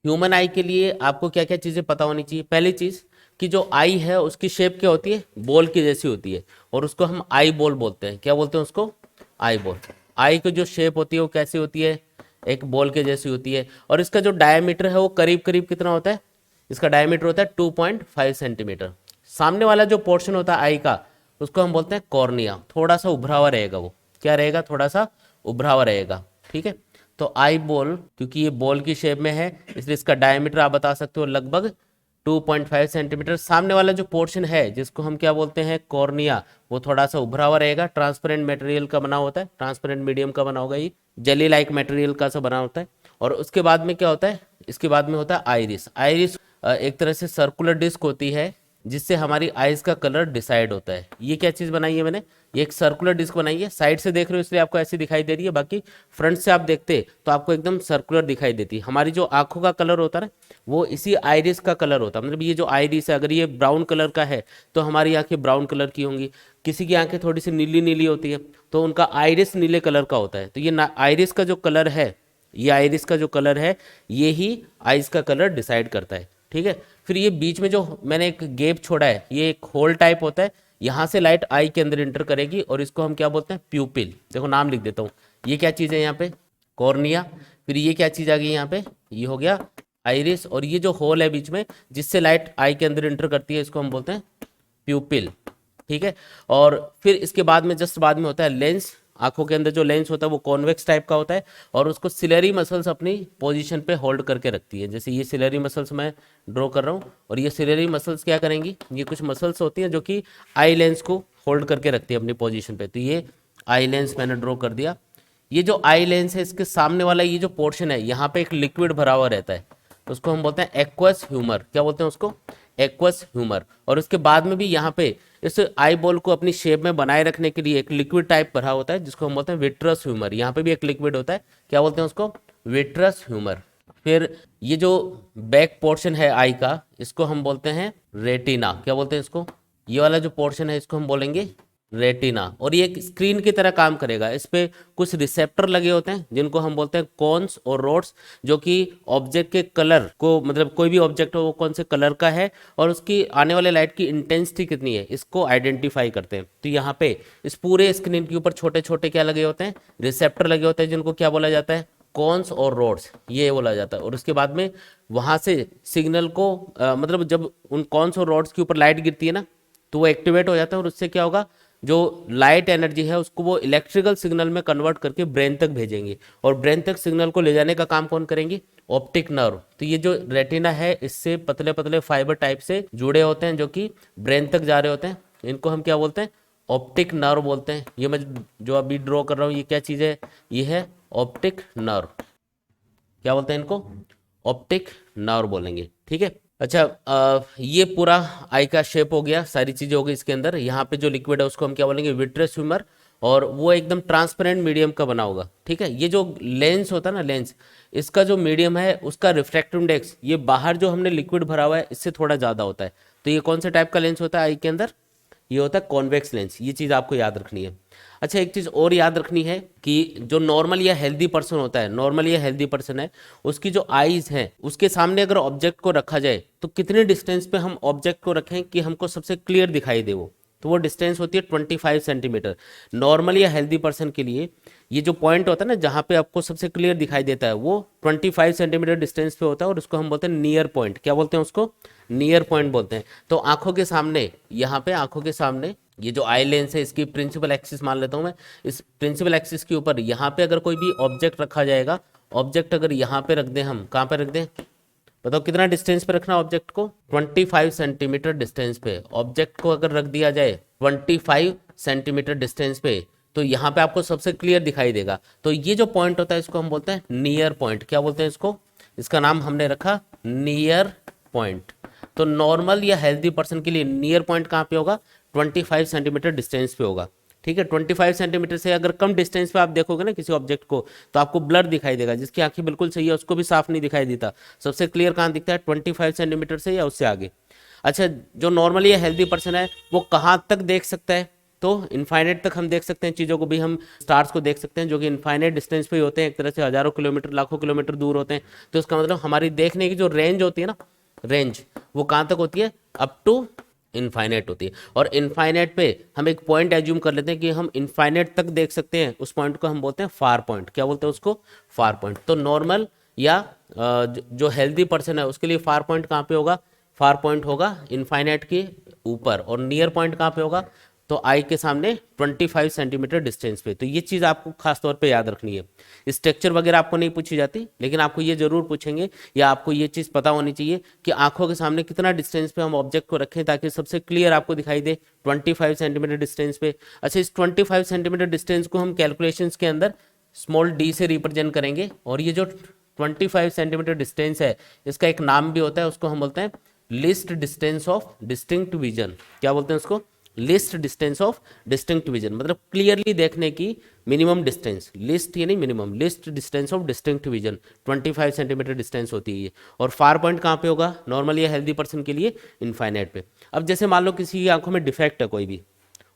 ह्यूमन आई के लिए आपको क्या क्या चीज़ें पता होनी चाहिए। पहली चीज़ कि जो आई है उसकी शेप क्या होती है, बॉल की जैसी होती है और उसको हम आई बॉल बोलते हैं। क्या बोलते हैं उसको, आई बॉल। आई की जो शेप होती है वो कैसी होती है, एक बॉल के जैसी होती है। और इसका जो डायमीटर है वो करीब करीब कितना होता है, इसका डायमीटर होता है 2.5 सेंटीमीटर। सामने वाला जो पोर्शन होता है आई का उसको हम बोलते हैं कॉर्निया, थोड़ा सा उभरा हुआ रहेगा वो, क्या रहेगा, थोड़ा सा उभरा हुआ रहेगा, ठीक है। तो आई बॉल क्योंकि ये बॉल की शेप में है इसलिए इसका डायमीटर आप बता सकते हो लगभग 2.5 सेंटीमीटर। सामने वाला जो पोर्शन है जिसको हम क्या बोलते हैं, कॉर्निया, वो थोड़ा सा उभरा हुआ रहेगा, ट्रांसपेरेंट मटेरियल का बना होता है, ट्रांसपेरेंट मीडियम का बना होगा, ये जेली लाइक मटेरियल का सा बना होता है। और उसके बाद में क्या होता है, इसके बाद में होता है आइरिस। आइरिस एक तरह से सर्कुलर डिस्क होती है जिससे हमारी आइज का कलर डिसाइड होता है। ये क्या चीज़ बनाई है मैंने, ये एक सर्कुलर डिस्क बनाई है। साइड से देख रहे हो इसलिए आपको ऐसी दिखाई दे रही है, बाकी फ्रंट से आप देखते तो आपको एकदम सर्कुलर दिखाई देती है। हमारी जो आंखों का कलर होता है ना वो इसी आइरिस का कलर होता है, मतलब ये जो आइरिस है अगर ये ब्राउन कलर का है तो हमारी आंखें ब्राउन कलर की होंगी। किसी की आंखें थोड़ी सी नीली नीली होती है तो उनका आइरिस नीले कलर का होता है। तो ये आइरिस का जो कलर है, ये आइरिस का जो कलर है ये ही आइज का कलर डिसाइड करता है, ठीक है। फिर ये बीच में जो मैंने एक गैप छोड़ा है ये एक होल टाइप होता है, यहाँ से लाइट आई के अंदर इंटर करेगी और इसको हम क्या बोलते हैं, प्यूपिल। देखो नाम लिख देता हूँ, ये क्या चीज़ है यहाँ पे, कॉर्निया। फिर ये क्या चीज़ आ गई यहाँ पे, ये हो गया आइरिस। और ये जो होल है बीच में जिससे लाइट आई के अंदर इंटर करती है इसको हम बोलते हैं प्यूपिल, ठीक है। और फिर इसके बाद में जस्ट बाद में होता है लेंस। आंखों के अंदर जो लेंस होता है वो कॉन्वेक्स टाइप का होता है और उसको सिलेरी मसल्स अपनी पोजीशन पे होल्ड करके रखती है। जैसे ये सिलेरी मसल्स मैं ड्रॉ कर रहा हूँ और ये सिलेरी मसल्स क्या करेंगी, ये कुछ मसल्स होती हैं जो कि आई लेंस को होल्ड करके रखती है अपनी पोजीशन पे। तो ये आई लेंस मैंने ड्रॉ कर दिया। ये जो आई लेंस है इसके सामने वाला ये जो पोर्शन है यहाँ पे एक लिक्विड भरा हुआ रहता है, उसको हम बोलते हैं एक्वस ह्यूमर। क्या बोलते हैं उसको, एक्वस ह्यूमर। और उसके बाद में भी यहाँ पे इस आई बॉल को अपनी शेप में बनाए रखने के लिए एक लिक्विड टाइप भरा होता है जिसको हम बोलते हैं विट्रस ह्यूमर। यहाँ पे भी एक लिक्विड होता है, क्या बोलते हैं उसको, विट्रस ह्यूमर। फिर ये जो बैक पोर्शन है आई का इसको हम बोलते हैं रेटिना। क्या बोलते हैं इसको, ये वाला जो पोर्शन है इसको हम बोलेंगे रेटिना, और ये एक स्क्रीन की तरह काम करेगा। इस पे कुछ रिसेप्टर लगे होते हैं जिनको हम बोलते हैं कोन्स और रोड्स, जो कि ऑब्जेक्ट के कलर को, मतलब कोई भी ऑब्जेक्ट हो वो कौन से कलर का है और उसकी आने वाले लाइट की इंटेंसिटी कितनी है, इसको आइडेंटिफाई करते हैं। तो यहाँ पे इस पूरे स्क्रीन के ऊपर छोटे छोटे क्या लगे होते हैं, रिसेप्टर लगे होते हैं, जिनको क्या बोला जाता है, कॉन्स और रोड्स, ये बोला जाता है। और उसके बाद में वहां से सिग्नल को मतलब जब उन कॉन्स और रोड्स के ऊपर लाइट गिरती है ना, तो वो एक्टिवेट हो जाता है और उससे क्या होगा, जो लाइट एनर्जी है उसको वो इलेक्ट्रिकल सिग्नल में कन्वर्ट करके ब्रेन तक भेजेंगे। और ब्रेन तक सिग्नल को ले जाने का काम कौन करेंगे, ऑप्टिक नर्व। तो ये जो रेटिना है इससे पतले पतले फाइबर टाइप से जुड़े होते हैं जो कि ब्रेन तक जा रहे होते हैं। इनको हम क्या बोलते हैं, ऑप्टिक नर्व बोलते हैं। ये मैं जो अभी ड्रॉ कर रहा हूँ ये क्या चीज़ है, ये है ऑप्टिक नर्व। क्या बोलते हैं इनको, ऑप्टिक नर्व बोलेंगे, ठीक है। अच्छा, ये पूरा आई का शेप हो गया, सारी चीजें हो गई इसके अंदर। यहाँ पे जो लिक्विड है उसको हम क्या बोलेंगे, विट्रियस ह्यूमर, और वो एकदम ट्रांसपेरेंट मीडियम का बना होगा, ठीक है। ये जो लेंस होता है ना, लेंस, इसका जो मीडियम है उसका रिफ्रैक्टिव इंडेक्स, ये बाहर जो हमने लिक्विड भरा हुआ है इससे थोड़ा ज़्यादा होता है। तो ये कौन से टाइप का लेंस होता है आई के अंदर, ये होता है कॉन्वेक्स लेंस। ये चीज़ आपको याद रखनी है। अच्छा, एक चीज़ और याद रखनी है कि जो नॉर्मल या हेल्दी पर्सन होता है, नॉर्मल या हेल्दी पर्सन है, उसकी जो आईज है उसके सामने अगर ऑब्जेक्ट को रखा जाए तो कितने डिस्टेंस पे हम ऑब्जेक्ट को रखें कि हमको सबसे क्लियर दिखाई दे वो, तो वो डिस्टेंस होती है 25 सेंटीमीटर। नॉर्मल या हेल्दी पर्सन के लिए ये जो पॉइंट होता है ना जहाँ पे आपको सबसे क्लियर दिखाई देता है वो 25 सेंटीमीटर डिस्टेंस पे होता है, और उसको हम बोलते हैं नियर पॉइंट। क्या बोलते हैं उसको, नियर पॉइंट बोलते हैं। तो आंखों के सामने, यहाँ पे आंखों के सामने ये जो आई लेंस है इसकी प्रिंसिपल एक्सिस मान लेता हूँ मैं, इस प्रिंसिपल एक्सिस के ऊपर यहाँ पे अगर कोई भी ऑब्जेक्ट रखा जाएगा, ऑब्जेक्ट अगर यहाँ पे रख दें, हम कहाँ पे रख दें, बताओ कितना डिस्टेंस पे रखना ऑब्जेक्ट को, 25 सेंटीमीटर डिस्टेंस पे। ऑब्जेक्ट को अगर रख दिया जाए 25 सेंटीमीटर डिस्टेंस पे, तो यहाँ पे आपको सबसे क्लियर दिखाई देगा। तो ये जो पॉइंट होता है इसको हम बोलते हैं नियर पॉइंट। क्या बोलते हैं इसको, इसका नाम हमने रखा नियर पॉइंट। तो नॉर्मल या हेल्दी पर्सन के लिए नियर पॉइंट कहाँ पे होगा, 25 सेंटीमीटर डिस्टेंस पे होगा, ठीक है। 25 सेंटीमीटर से अगर कम डिस्टेंस पे आप देखोगे ना किसी ऑब्जेक्ट को तो आपको ब्लर दिखाई देगा, जिसकी आंखें बिल्कुल सही है उसको भी साफ नहीं दिखाई देता। सबसे क्लियर कहाँ दिखता है, 25 सेंटीमीटर से या उससे आगे। अच्छा, जो नॉर्मली या हेल्दी पर्सन है वो कहाँ तक देख सकता है, तो इनफाइनाइट तक हम देख सकते हैं चीज़ों को भी, हम स्टार्स को देख सकते हैं जो कि इनफाइनाइट डिस्टेंस पे ही होते हैं, एक तरह से हजारों किलोमीटर लाखों किलोमीटर दूर होते हैं। तो इसका मतलब हमारी देखने की जो रेंज होती है ना, रेंज, वो कहाँ तक होती है, अप टू इनफाइनाइट होती है। और इनफाइनाइट पे हम एक पॉइंट एज्यूम कर लेते हैं कि हम इनफाइनाइट तक देख सकते हैं, उस पॉइंट को हम बोलते हैं फार पॉइंट। क्या बोलते हैं उसको, फार पॉइंट। तो नॉर्मल या जो हेल्दी पर्सन है उसके लिए फार पॉइंट कहाँ पे होगा, फार पॉइंट होगा इनफाइनाइट के ऊपर, और नियर पॉइंट कहाँ पे होगा, तो आई के सामने 25 सेंटीमीटर डिस्टेंस पे। तो ये चीज़ आपको खास तौर पे याद रखनी है। स्ट्रक्चर वगैरह आपको नहीं पूछी जाती, लेकिन आपको ये जरूर पूछेंगे, या आपको ये चीज़ पता होनी चाहिए कि आंखों के सामने कितना डिस्टेंस पे हम ऑब्जेक्ट को रखें ताकि सबसे क्लियर आपको दिखाई दे, 25 सेंटीमीटर डिस्टेंस पे। अच्छा, इस 25 सेंटीमीटर डिस्टेंस को हम कैलकुलेशंस के अंदर स्मॉल डी से रिप्रेजेंट करेंगे। और ये जो 25 सेंटीमीटर डिस्टेंस है इसका एक नाम भी होता है, उसको हम बोलते हैं list distance of distinct vision. क्या बोलते हैं उसको, list distance of distinct vision, मतलब क्लियरली देखने की मिनिमम डिस्टेंस। लिस्ट यानी minimum, list distance of distinct vision 25 centimetre distance होती है ये। और फार पॉइंट कहाँ पे होगा, नॉर्मल या हेल्दी पर्सन के लिए इनफाइनाइट पे। अब जैसे मान लो किसी की आंखों में डिफेक्ट है कोई भी,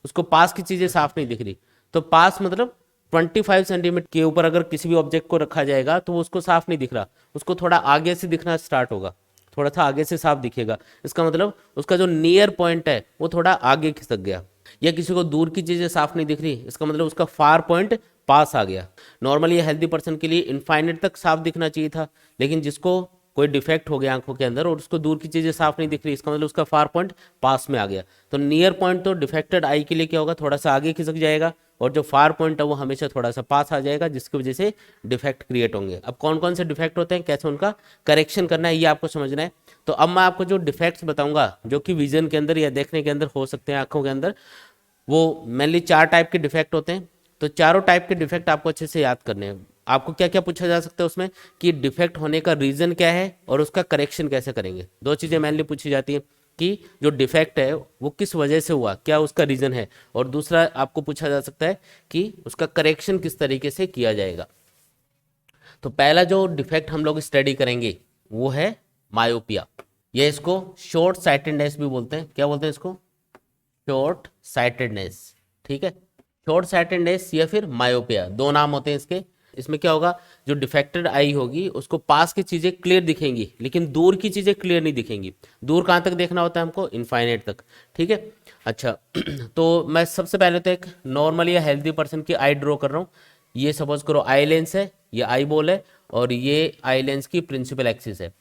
उसको पास की चीज़ें साफ नहीं दिख रही, तो पास मतलब 25 सेंटीमीटर के ऊपर अगर किसी भी ऑब्जेक्ट को रखा जाएगा तो वो उसको साफ नहीं दिख रहा, उसको थोड़ा आगे से दिखना स्टार्ट होगा, थोड़ा सा आगे से साफ दिखेगा। इसका मतलब उसका जो नियर पॉइंट है वो थोड़ा आगे खिसक गया। या किसी को दूर की चीजें साफ नहीं दिख रही, इसका मतलब उसका फार पॉइंट पास आ गया। नॉर्मली हेल्दी पर्सन के लिए इनफाइनाइट तक साफ दिखना चाहिए था, लेकिन जिसको कोई डिफेक्ट हो गया आंखों के अंदर और उसको दूर की चीजें साफ नहीं दिख रही, इसका मतलब उसका फार पॉइंट पास में आ गया। तो नियर पॉइंट तो डिफेक्टेड आई के लिए क्या होगा, थोड़ा सा आगे खिसक जाएगा, और जो फार पॉइंट है वो हमेशा थोड़ा सा पास आ जाएगा, जिसकी वजह से डिफेक्ट क्रिएट होंगे। अब कौन कौन से डिफेक्ट होते हैं, कैसे उनका करेक्शन करना है, ये आपको समझना है। तो अब मैं आपको जो डिफेक्ट्स बताऊंगा जो कि विजन के अंदर या देखने के अंदर हो सकते हैं आंखों के अंदर, वो मेनली 4 टाइप के डिफेक्ट होते हैं। तो चारों टाइप के डिफेक्ट आपको अच्छे से याद करने हैं। आपको क्या क्या पूछा जा सकता है उसमें, कि डिफेक्ट होने का रीजन क्या है और उसका करेक्शन कैसे करेंगे। 2 चीज़ें मेनली पूछी जाती हैं कि जो डिफेक्ट है वो किस वजह से हुआ, क्या उसका रीजन है, और दूसरा आपको पूछा जा सकता है कि उसका करेक्शन किस तरीके से किया जाएगा। तो पहला जो डिफेक्ट हम लोग स्टडी करेंगे वो है मायोपिया, या इसको शॉर्ट साइटेडनेस भी बोलते हैं। क्या बोलते हैं इसको, शॉर्ट साइटेडनेस, ठीक है। शॉर्ट साइटेडनेस या फिर मायोपिया, दो नाम होते हैं इसके। इसमें क्या होगा, जो डिफेक्टेड आई होगी उसको पास की चीज़ें क्लियर दिखेंगी लेकिन दूर की चीज़ें क्लियर नहीं दिखेंगी। दूर कहाँ तक देखना होता है हमको, इनफाइनाइट तक, ठीक है। अच्छा तो मैं सबसे पहले तो एक नॉर्मल या हेल्दी पर्सन की आई ड्रॉ कर रहा हूँ। ये सपोज करो आई लेंस है, ये आई बॉल है और ये आई लेंस की प्रिंसिपल एक्सिस है।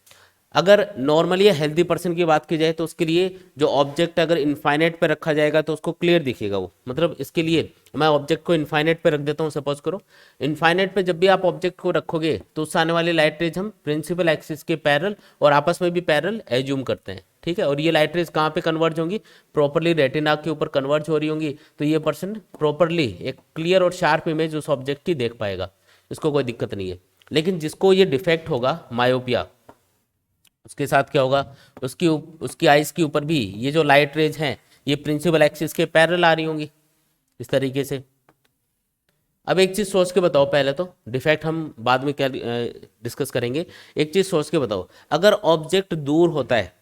अगर नॉर्मली या हेल्दी पर्सन की बात की जाए तो उसके लिए जो ऑब्जेक्ट अगर इनफाइनाइट पे रखा जाएगा तो उसको क्लियर दिखेगा वो। मतलब इसके लिए मैं ऑब्जेक्ट को इनफाइनाइट पे रख देता हूँ। सपोज करो इनफाइनाइट पे जब भी आप ऑब्जेक्ट को रखोगे तो उससे आने वाली लाइट रेज हम प्रिंसिपल एक्सिस के पैरेलल और आपस में भी पैरेलल एज्यूम करते हैं, ठीक है। और ये लाइट रेज कहाँ पे कन्वर्ज होंगी, प्रॉपरली रेटिना के ऊपर कन्वर्ज हो रही होंगी। तो ये पर्सन प्रॉपरली एक क्लियर और शार्प इमेज उस ऑब्जेक्ट की देख पाएगा, इसको कोई दिक्कत नहीं है। लेकिन जिसको ये डिफेक्ट होगा मायोपिया, उसके साथ क्या होगा, उसकी आइज के ऊपर भी ये जो लाइट रेज हैं ये प्रिंसिपल एक्सिस के पैरेलल आ रही होंगी इस तरीके से। अब एक चीज सोच के बताओ, पहले तो डिफेक्ट हम बाद में क्या डिस्कस करेंगे। एक चीज सोच के बताओ, अगर ऑब्जेक्ट दूर होता है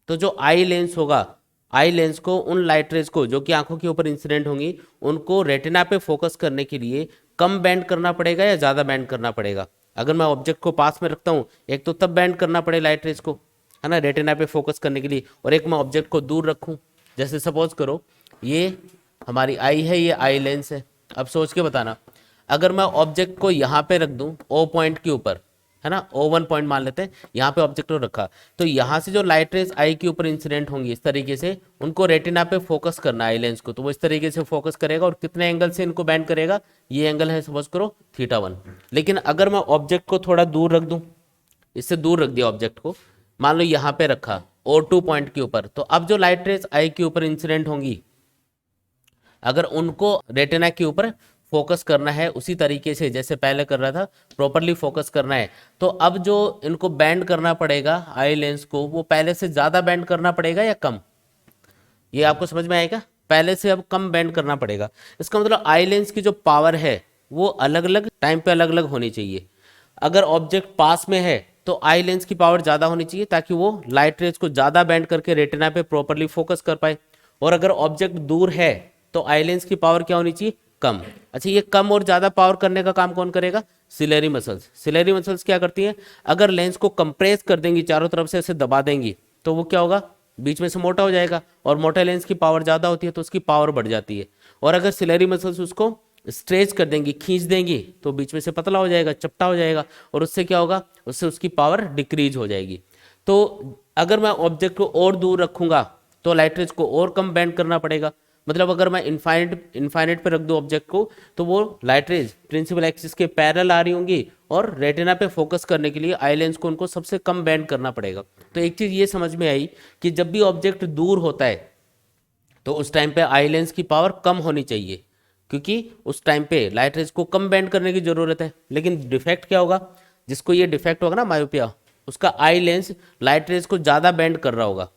तो जो आई लेंस होगा, आई लेंस को उन लाइट रेज को जो कि आंखों के ऊपर इंसिडेंट होंगी उनको रेटिना पे फोकस करने के लिए कम बैंड करना पड़ेगा या ज़्यादा बैंड करना पड़ेगा। अगर मैं ऑब्जेक्ट को पास में रखता हूँ, एक तो तब बैंड करना पड़े लाइट रेज को, है ना, रेटिना पे फोकस करने के लिए, और एक मैं ऑब्जेक्ट को दूर रखूँ। जैसे सपोज करो ये हमारी आई है, ये आई लेंस है। अब सोच के बताना, अगर मैं ऑब्जेक्ट को यहाँ पे रख दूँ ओ पॉइंट के ऊपर, है ना, O1 पॉइंट मान लेते हैं, यहाँ पे ऑब्जेक्ट को रखा, तो यहाँ से जो लाइट रेज आई के ऊपर इंसिडेंट होंगी इस तरीके से, उनको रेटिना पे फोकस करना आई लेंस को, तो वो इस तरीके से फोकस करेगा और कितने एंगल से इनको बैंड करेगा, ये एंगल है सपोज करो θ1। लेकिन अगर मैं ऑब्जेक्ट को थोड़ा दूर रख दूं, इससे दूर रख दिया ऑब्जेक्ट को, मान लो यहाँ पे रखा O2 पॉइंट के ऊपर, तो अब जो लाइट रेज आई के ऊपर इंसिडेंट होंगी अगर उनको रेटिना के ऊपर फोकस करना है उसी तरीके से जैसे पहले कर रहा था, प्रॉपरली फोकस करना है, तो अब जो इनको बैंड करना पड़ेगा आई लेंस को, वो पहले से ज़्यादा बैंड करना पड़ेगा या कम, ये आपको समझ में आएगा। पहले से अब कम बैंड करना पड़ेगा। इसका मतलब आई लेंस की जो पावर है वो अलग अलग टाइम पे अलग अलग होनी चाहिए। अगर ऑब्जेक्ट पास में है तो आई लेंस की पावर ज़्यादा होनी चाहिए ताकि वो लाइट रेज को ज़्यादा बैंड करके रेटिना पे प्रॉपरली फोकस कर पाए। और अगर ऑब्जेक्ट दूर है तो आई लेंस की पावर क्या होनी चाहिए, कम। अच्छा, ये कम और ज़्यादा पावर करने का काम कौन करेगा, सिलेरी मसल्स। सिलेरी मसल्स क्या करती हैं, अगर लेंस को कंप्रेस कर देंगी, चारों तरफ से ऐसे दबा देंगी, तो वो क्या होगा, बीच में से मोटा हो जाएगा, और मोटे लेंस की पावर ज़्यादा होती है तो उसकी पावर बढ़ जाती है। और अगर सिलेरी मसल्स उसको स्ट्रेच कर देंगी, खींच देंगी, तो बीच में से पतला हो जाएगा, चपटा हो जाएगा, और उससे क्या होगा, उससे उसकी पावर डिक्रीज हो जाएगी। तो अगर मैं ऑब्जेक्ट को और दूर रखूंगा तो लाइट रेज को और कम बैंड करना पड़ेगा। मतलब अगर मैं इनफाइनाइट पे रख दूं ऑब्जेक्ट को तो वो लाइट रेज प्रिंसिपल एक्सिस के पैरेलल आ रही होंगी और रेटिना पे फोकस करने के लिए आई लेंस को उनको सबसे कम बैंड करना पड़ेगा। तो एक चीज़ ये समझ में आई कि जब भी ऑब्जेक्ट दूर होता है तो उस टाइम पे आई लेंस की पावर कम होनी चाहिए, क्योंकि उस टाइम पे लाइट रेज को कम बैंड करने की ज़रूरत है। लेकिन डिफेक्ट क्या होगा, जिसको ये डिफेक्ट होगा ना मायोपिया, उसका आई लेंस लाइट रेज को ज़्यादा बैंड कर रहा होगा।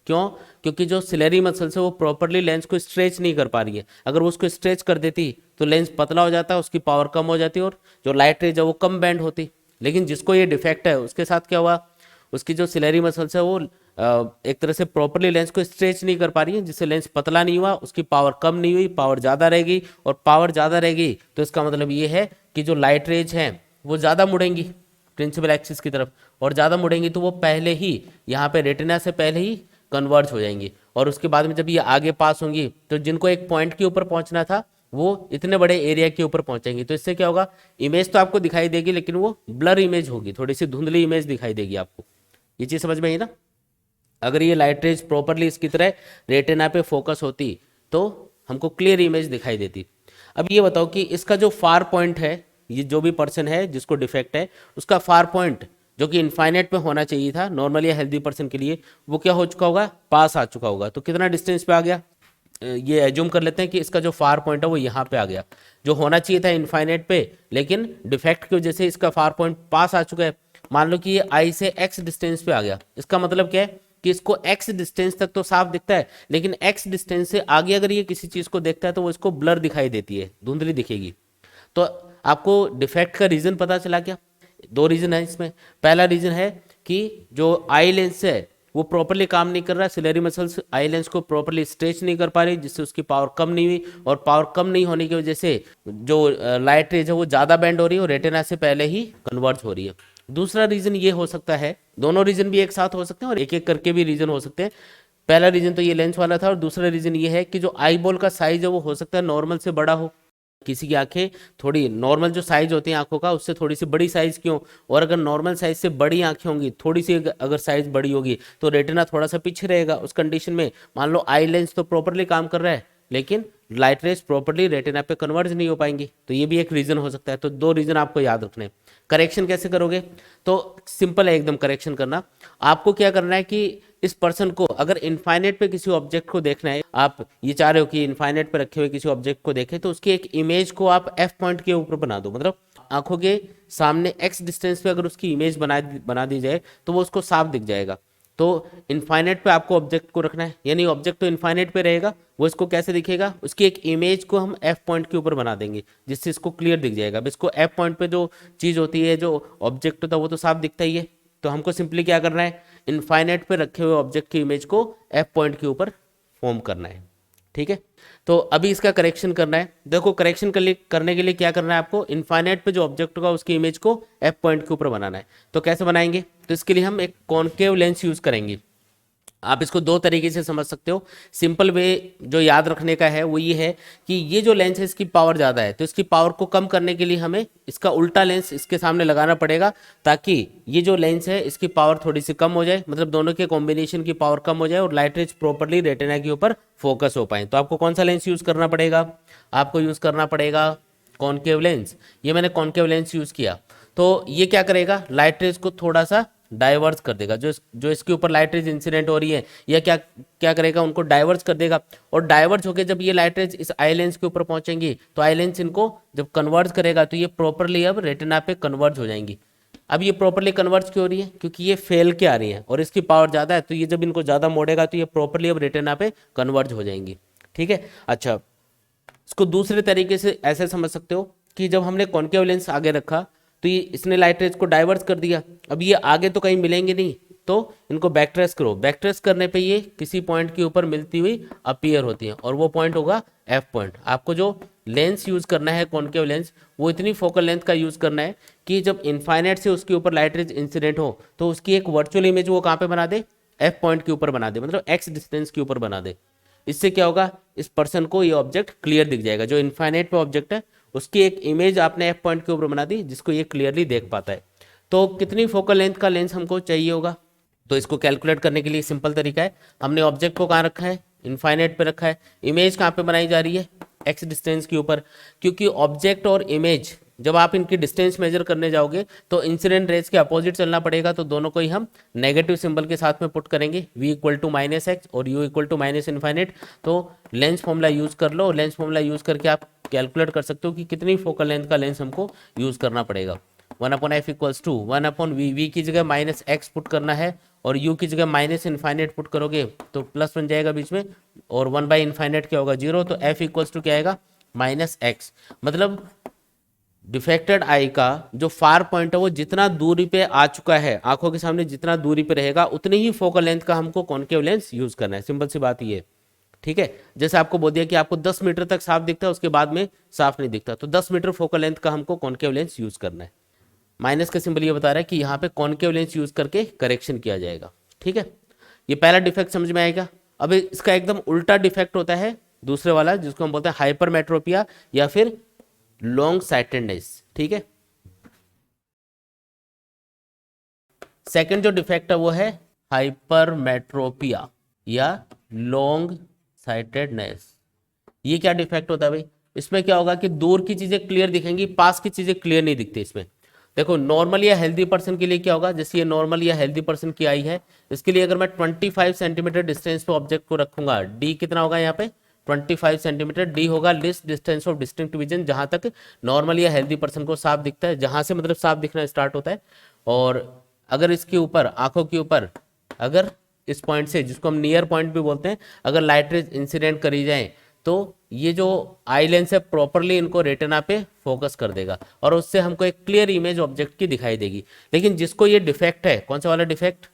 क्यों, क्योंकि जो सिलेरी मसल्स है वो प्रॉपरली लेंस को स्ट्रेच नहीं कर पा रही है। अगर वो उसको स्ट्रेच कर देती तो लेंस पतला हो जाता, उसकी पावर कम हो जाती और जो लाइट रेज है वो कम बैंड होती। लेकिन जिसको ये डिफेक्ट है उसके साथ क्या हुआ, उसकी जो सिलेरी मसल्स है वो एक तरह से प्रॉपरली लेंस को स्ट्रेच नहीं कर पा रही है, जिससे लेंस पतला नहीं हुआ, उसकी पावर कम नहीं हुई, पावर ज़्यादा रहेगी। और पावर ज़्यादा रहेगी तो इसका मतलब ये है कि जो लाइट रेज हैं वो ज़्यादा मुड़ेंगी प्रिंसिपल एक्सिस की तरफ, और ज़्यादा मुड़ेंगी तो वो पहले ही यहाँ पे रेटिना से पहले ही कन्वर्ज हो जाएंगी। और उसके बाद में जब ये आगे पास होंगी तो जिनको एक पॉइंट के ऊपर पहुंचना था वो इतने बड़े एरिया के ऊपर पहुंचेंगी। तो इससे क्या होगा, इमेज तो आपको दिखाई देगी लेकिन वो ब्लर इमेज होगी, थोड़ी सी धुंधली इमेज दिखाई देगी आपको। ये चीज़ समझ में आई ना। अगर ये लाइट रेज प्रॉपरली इसकी तरह रेटिना पे फोकस होती तो हमको क्लियर इमेज दिखाई देती। अब ये बताओ कि इसका जो फार पॉइंट है, ये जो भी पर्सन है जिसको डिफेक्ट है, उसका फार पॉइंट जो कि इनफाइनाइट पे होना चाहिए था नॉर्मल या हेल्दी पर्सन के लिए, वो क्या हो चुका होगा, पास आ चुका होगा। तो कितना डिस्टेंस पे आ गया, ये एज्यूम कर लेते हैं कि इसका जो फार पॉइंट है वो यहाँ पे आ गया, जो होना चाहिए था इनफाइनाइट पे, लेकिन डिफेक्ट की वजह से इसका फार पॉइंट पास आ चुका है। मान लो कि ये आई से एक्स डिस्टेंस पे आ गया। इसका मतलब क्या है कि इसको एक्स डिस्टेंस तक तो साफ दिखता है, लेकिन एक्स डिस्टेंस से आगे अगर ये किसी चीज को देखता है तो वो इसको ब्लर दिखाई देती है, धुंधली दिखेगी। तो आपको डिफेक्ट का रीजन पता चला क्या, दो रीजन है इसमें। पहला रीजन है कि जो आई लेंस है वो प्रॉपरली काम नहीं कर रहा, सिलेरी मसल्स आई लेंस को प्रॉपरली स्ट्रेच नहीं कर पा रही, जिससे उसकी पावर कम नहीं हुई, और पावर कम नहीं होने की वजह से जो लाइट रेज है वो ज़्यादा बेंड हो रही है और रेटिना से पहले ही कन्वर्ज हो रही है। दूसरा रीज़न ये हो सकता है, दोनों रीज़न भी एक साथ हो सकते हैं और एक एक करके भी रीज़न हो सकते हैं। पहला रीज़न तो ये लेंस वाला था, और दूसरा रीज़न ये है कि जो आई बॉल का साइज है वो हो सकता है नॉर्मल से बड़ा हो। किसी की आंखें थोड़ी नॉर्मल जो साइज होती है आंखों का उससे थोड़ी सी बड़ी साइज की हो, और अगर नॉर्मल साइज से बड़ी आंखें होंगी, थोड़ी सी अगर साइज बड़ी होगी तो रेटिना थोड़ा सा पीछे रहेगा। उस कंडीशन में मान लो आई लेंस तो प्रॉपरली काम कर रहा है, लेकिन लाइट रेज प्रॉपरली रेटिना पे कन्वर्ज नहीं हो पाएंगी, तो ये भी एक रीजन हो सकता है। तो दो रीजन आपको याद रखने हैं। करेक्शन कैसे करोगे? तो सिंपल है एकदम करेक्शन करना। आपको क्या करना है कि इस पर्सन को अगर इनफाइनाइट पे किसी ऑब्जेक्ट को देखना है, आप ये चाह रहे हो कि इनफाइनाइट पे रखे हुए किसी ऑब्जेक्ट को देखें, तो उसकी एक इमेज को आप एफ पॉइंट के ऊपर बना दो। मतलब आंखों के सामने एक्स डिस्टेंस पे अगर उसकी इमेज बना दी जाए तो वो उसको साफ दिख जाएगा। तो इनफाइनाइट पे आपको ऑब्जेक्ट को रखना है, यानी ऑब्जेक्ट तो इनफाइनाइट पे रहेगा, वो इसको कैसे दिखेगा, उसकी एक इमेज को हम एफ पॉइंट के ऊपर बना देंगे जिससे इसको क्लियर दिख जाएगा। अब इसको एफ पॉइंट पे जो चीज़ होती है, जो ऑब्जेक्ट होता है, वो तो साफ दिखता ही है। तो हमको सिंपली क्या करना है, इनफाइनाइट पे रखे हुए ऑब्जेक्ट की इमेज को एफ पॉइंट के ऊपर फॉर्म करना है। ठीक है, तो अभी इसका करेक्शन करना है। देखो करेक्शन करने के लिए क्या करना है, आपको इनफाइनाइट पे जो ऑब्जेक्ट होगा उसकी इमेज को एफ पॉइंट के ऊपर बनाना है। तो कैसे बनाएंगे? तो इसके लिए हम एक कॉनकेव लेंस यूज करेंगे। आप इसको दो तरीके से समझ सकते हो। सिंपल वे जो याद रखने का है वो ये है कि ये जो लेंस है इसकी पावर ज़्यादा है, तो इसकी पावर को कम करने के लिए हमें इसका उल्टा लेंस इसके सामने लगाना पड़ेगा, ताकि ये जो लेंस है इसकी पावर थोड़ी सी कम हो जाए, मतलब दोनों के कॉम्बिनेशन की पावर कम हो जाए और लाइट रेज प्रॉपरली रेटिना के ऊपर फोकस हो पाए। तो आपको कौन सा लेंस यूज़ करना पड़ेगा? आपको यूज़ करना पड़ेगा कॉनकेव लेंस। ये मैंने कॉनकेव लेंस यूज़ किया, तो ये क्या करेगा, लाइट रेज को थोड़ा सा डाइवर्स कर देगा। जो इसके ऊपर लाइट रेज इंसिडेंट हो रही है, यह क्या क्या करेगा, उनको डाइवर्स कर देगा। और डाइवर्स होकर जब ये लाइट रेज इस आई लेंस के ऊपर पहुंचेंगी, तो आई लेंस इनको जब कन्वर्ज करेगा तो ये प्रॉपरली अब रेटिना पे कन्वर्ज हो जाएंगी। अब ये प्रॉपरली कन्वर्ज क्यों हो रही है? क्योंकि ये फेल के आ रही है और इसकी पावर ज़्यादा है, तो ये जब इनको ज़्यादा मोड़ेगा तो ये प्रॉपरली अब रेटिना पे कन्वर्ज हो जाएंगी। ठीक है, अच्छा इसको दूसरे तरीके से ऐसे समझ सकते हो कि जब हमने कॉनकेव लेंस आगे रखा तो ये इसने लाइट रेज को डाइवर्स कर दिया। अब ये आगे तो कहीं मिलेंगे नहीं, तो इनको बैक ट्रेस करो। बैक ट्रेस करने पे ये किसी पॉइंट के ऊपर मिलती हुई अपीयर होती है, और वो पॉइंट होगा एफ पॉइंट। आपको जो लेंस यूज करना है कॉनकेव लेंस, वो इतनी फोकल लेंथ का यूज करना है कि जब इनफाइनाइट से उसके ऊपर लाइट रेज इंसिडेंट हो तो उसकी एक वर्चुअल इमेज वो कहाँ पे बना दे, एफ पॉइंट के ऊपर बना दे, मतलब एक्स डिस्टेंस के ऊपर बना दे। इससे क्या होगा, इस पर्सन को ये ऑब्जेक्ट क्लियर दिख जाएगा। जो इनफाइनाइट पे ऑब्जेक्ट है उसकी एक इमेज आपने एफ पॉइंट के ऊपर बना दी जिसको ये क्लियरली देख पाता है। तो कितनी फोकल लेंथ का लेंस हमको चाहिए होगा, तो इसको कैलकुलेट करने के लिए सिंपल तरीका है। हमने ऑब्जेक्ट को कहाँ रखा है, इनफाइनाइट पे रखा है। इमेज कहाँ पे बनाई जा रही है, एक्स डिस्टेंस के ऊपर। क्योंकि ऑब्जेक्ट और इमेज जब आप इनकी डिस्टेंस मेजर करने जाओगे तो इंसिडेंट रेज के अपोजिट चलना पड़ेगा, तो दोनों को ही हम नेगेटिव सिंबल के साथ में पुट करेंगे, v equal to minus X और u equal to minus infinite. तो लेंस फॉर्मूला यूज कर लो, लेंस फॉर्मूला यूज करके आप कैलकुलेट कर सकते हो कि कितनी फोकल लेंथ का लेंस हमको यूज करना पड़ेगा। 1/f equals to 1/v, v की जगह माइनस एक्स पुट करना है और u की जगह माइनस इन्फाइनाइट पुट करोगे तो प्लस बन जाएगा बीच में, और 1/इन्फाइनाइट क्या होगा, 0। तो f इक्वल्स टू क्या आएगा, माइनस एक्स। मतलब डिफेक्टेड आई का जो फार पॉइंट है वो जितना दूरी पे आ चुका है, आंखों के सामने जितना दूरी पे रहेगा उतनी ही फोकल लेंथ का हमको कॉनकेव लेंस यूज करना है। सिंपल सी बात ये है। ठीक है, जैसे आपको बोल दिया कि आपको 10 मीटर तक साफ दिखता है, उसके बाद में साफ नहीं दिखता, तो 10 मीटर फोकल लेंथ का हमको कॉनकेव लेंस यूज करना है। माइनस का सिंबल ये बता रहा है कि यहाँ पे कॉनकेव लेंस यूज करके करेक्शन किया जाएगा। ठीक है, ये पहला डिफेक्ट समझ में आएगा। अब इसका एकदम उल्टा डिफेक्ट होता है दूसरे वाला, जिसको हम बोलते हैं हाइपरमेट्रोपिया या फिर लॉन्ग साइटेडनेस। ठीक है, सेकंड जो डिफेक्ट है वो है हाइपरमेट्रोपिया या लॉन्ग साइटेडनेस। ये क्या डिफेक्ट होता है भाई? इसमें क्या होगा कि दूर की चीजें क्लियर दिखेंगी, पास की चीजें क्लियर नहीं दिखती। इसमें देखो नॉर्मल या हेल्दी पर्सन के लिए क्या होगा, जैसे ये नॉर्मल या हेल्दी पर्सन की आई है, इसके लिए अगर मैं 25 सेंटीमीटर डिस्टेंस पे ऑब्जेक्ट को रखूंगा, डी कितना होगा यहाँ पे 25 सेंटीमीटर, डी होगा list distance of distinct vision, जहां तक नॉर्मल या हेल्दी पर्सन को साफ दिखता है, जहां से मतलब साफ दिखना स्टार्ट होता है। और अगर इसके ऊपर आंखों के ऊपर अगर इस पॉइंट से, जिसको हम नियर पॉइंट भी बोलते हैं, अगर लाइट रेज इंसिडेंट करी जाए तो ये जो आई लेंस है प्रॉपरली इनको रेटिना पे फोकस कर देगा और उससे हमको एक क्लियर इमेज ऑब्जेक्ट की दिखाई देगी। लेकिन जिसको ये डिफेक्ट है, कौन सा वाला डिफेक्ट,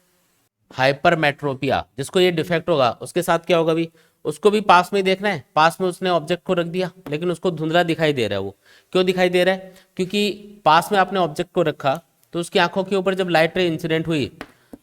हाइपरमेट्रोपिया, जिसको ये डिफेक्ट होगा उसके साथ क्या होगा भी, उसको भी पास में ही देखना है, पास में उसने ऑब्जेक्ट को रख दिया लेकिन उसको धुंधला दिखाई दे रहा है। वो क्यों दिखाई दे रहा है, क्योंकि पास में आपने ऑब्जेक्ट को रखा तो उसकी आंखों के ऊपर जब लाइट रे इंसिडेंट हुई,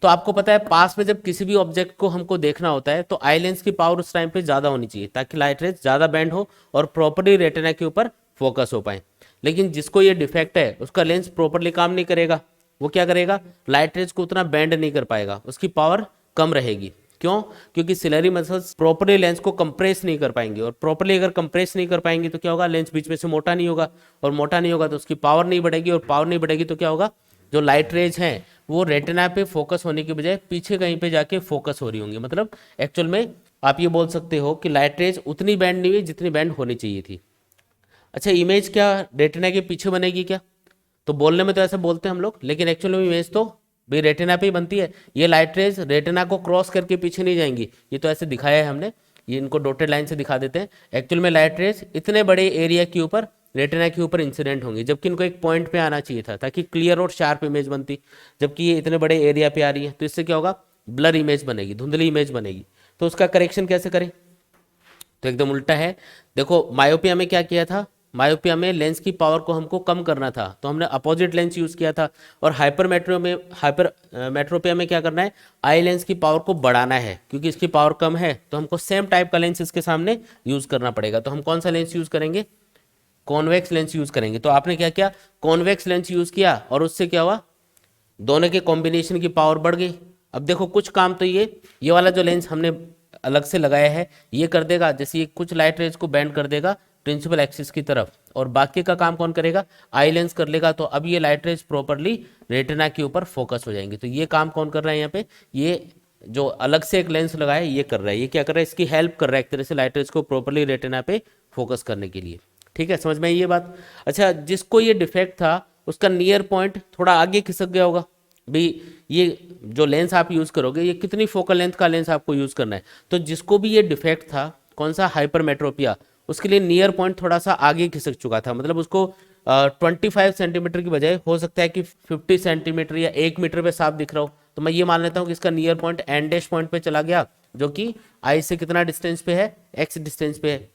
तो आपको पता है पास में जब किसी भी ऑब्जेक्ट को हमको देखना होता है तो आई लेंस की पावर उस टाइम पे ज़्यादा होनी चाहिए ताकि लाइट रेज ज़्यादा बैंड हो और प्रॉपरली रेटिना के ऊपर फोकस हो पाए। लेकिन जिसको ये डिफेक्ट है उसका लेंस प्रॉपरली काम नहीं करेगा, वो क्या करेगा, लाइट रेज को उतना बैंड नहीं कर पाएगा, उसकी पावर कम रहेगी। क्यों, क्योंकि सिलरी मसल्स प्रॉपरली लेंस को कंप्रेस नहीं कर पाएंगे, और प्रॉपरली अगर कंप्रेस नहीं कर पाएंगे तो क्या होगा, लेंस बीच में से मोटा नहीं होगा, और मोटा नहीं होगा तो उसकी पावर नहीं बढ़ेगी, और पावर नहीं बढ़ेगी तो क्या होगा, जो लाइट रेज हैं वो रेटिना पे फोकस होने की बजाय पीछे कहीं पे जाके फोकस हो रही होंगी। मतलब एक्चुअल में आप ये बोल सकते हो कि लाइट रेज उतनी बैंड नहीं हुई जितनी बैंड होनी चाहिए थी। अच्छा, इमेज क्या रेटिना के पीछे बनेगी क्या, तो बोलने में तो ऐसे बोलते हैं हम लोग, लेकिन एक्चुअल में इमेज तो भी रेटिना पे ही बनती है। ये लाइट रेज रेटिना को क्रॉस करके पीछे नहीं जाएंगी, ये तो ऐसे दिखाया है हमने, ये इनको डॉटेड लाइन से दिखा देते हैं। एक्चुअल में लाइट रेज इतने बड़े एरिया के ऊपर रेटिना के ऊपर इंसिडेंट होंगी, जबकि इनको एक पॉइंट पे आना चाहिए था ताकि क्लियर और शार्प इमेज बनती, जबकि ये इतने बड़े एरिया पे आ रही है तो इससे क्या होगा, ब्लर इमेज बनेगी, धुंधली इमेज बनेगी। तो उसका करेक्शन कैसे करें, तो एकदम उल्टा है। देखो मायोपिया में क्या किया था, मायोपिया में लेंस की पावर को हमको कम करना था तो हमने अपोजिट लेंस यूज किया था, और हाइपरमेट्रोपिया में क्या करना है, आई लेंस की पावर को बढ़ाना है, क्योंकि इसकी पावर कम है तो हमको सेम टाइप का लेंस इसके सामने यूज करना पड़ेगा। तो हम कौन सा लेंस यूज करेंगे, कॉन्वेक्स लेंस यूज करेंगे। तो आपने क्या किया, कॉन्वेक्स लेंस यूज किया और उससे क्या हुआ, दोनों के कॉम्बिनेशन की पावर बढ़ गई। अब देखो कुछ काम तो ये वाला जो लेंस हमने अलग से लगाया है ये कर देगा, जैसे ये कुछ लाइट रेज को बैंड कर देगा प्रिंसिपल एक्सिस की तरफ, और बाकी का काम कौन करेगा, आई लेंस कर लेगा। तो अब ये लाइट रेज प्रॉपरली रेटिना के ऊपर फोकस हो जाएंगे। तो ये काम कौन कर रहा है यहाँ पे, ये जो अलग से एक लेंस लगाया है ये कर रहा है, ये क्या कर रहा है, इसकी हेल्प कर रहा है एक तरह से लाइट रेज को प्रॉपरली रेटिना पे फोकस करने के लिए। ठीक है, समझ में आई ये बात। अच्छा, जिसको ये डिफेक्ट था उसका नियर पॉइंट थोड़ा आगे खिसक गया होगा भाई, ये जो लेंस आप यूज़ करोगे ये कितनी फोकल लेंथ का लेंस आपको यूज़ करना है, तो जिसको भी ये डिफेक्ट था कौन सा, हाइपरमेट्रोपिया, उसके लिए नियर पॉइंट थोड़ा सा आगे खिसक चुका था। मतलब उसको 25 सेंटीमीटर की बजाय हो सकता है कि 50 सेंटीमीटर या 1 मीटर पे साफ दिख रहा हो, तो मैं ये मान लेता हूँ कि इसका near point and dash point पे चला गया, जो कि आई से कितना डिस्टेंस पे है, एक्स डिस्टेंस पे है।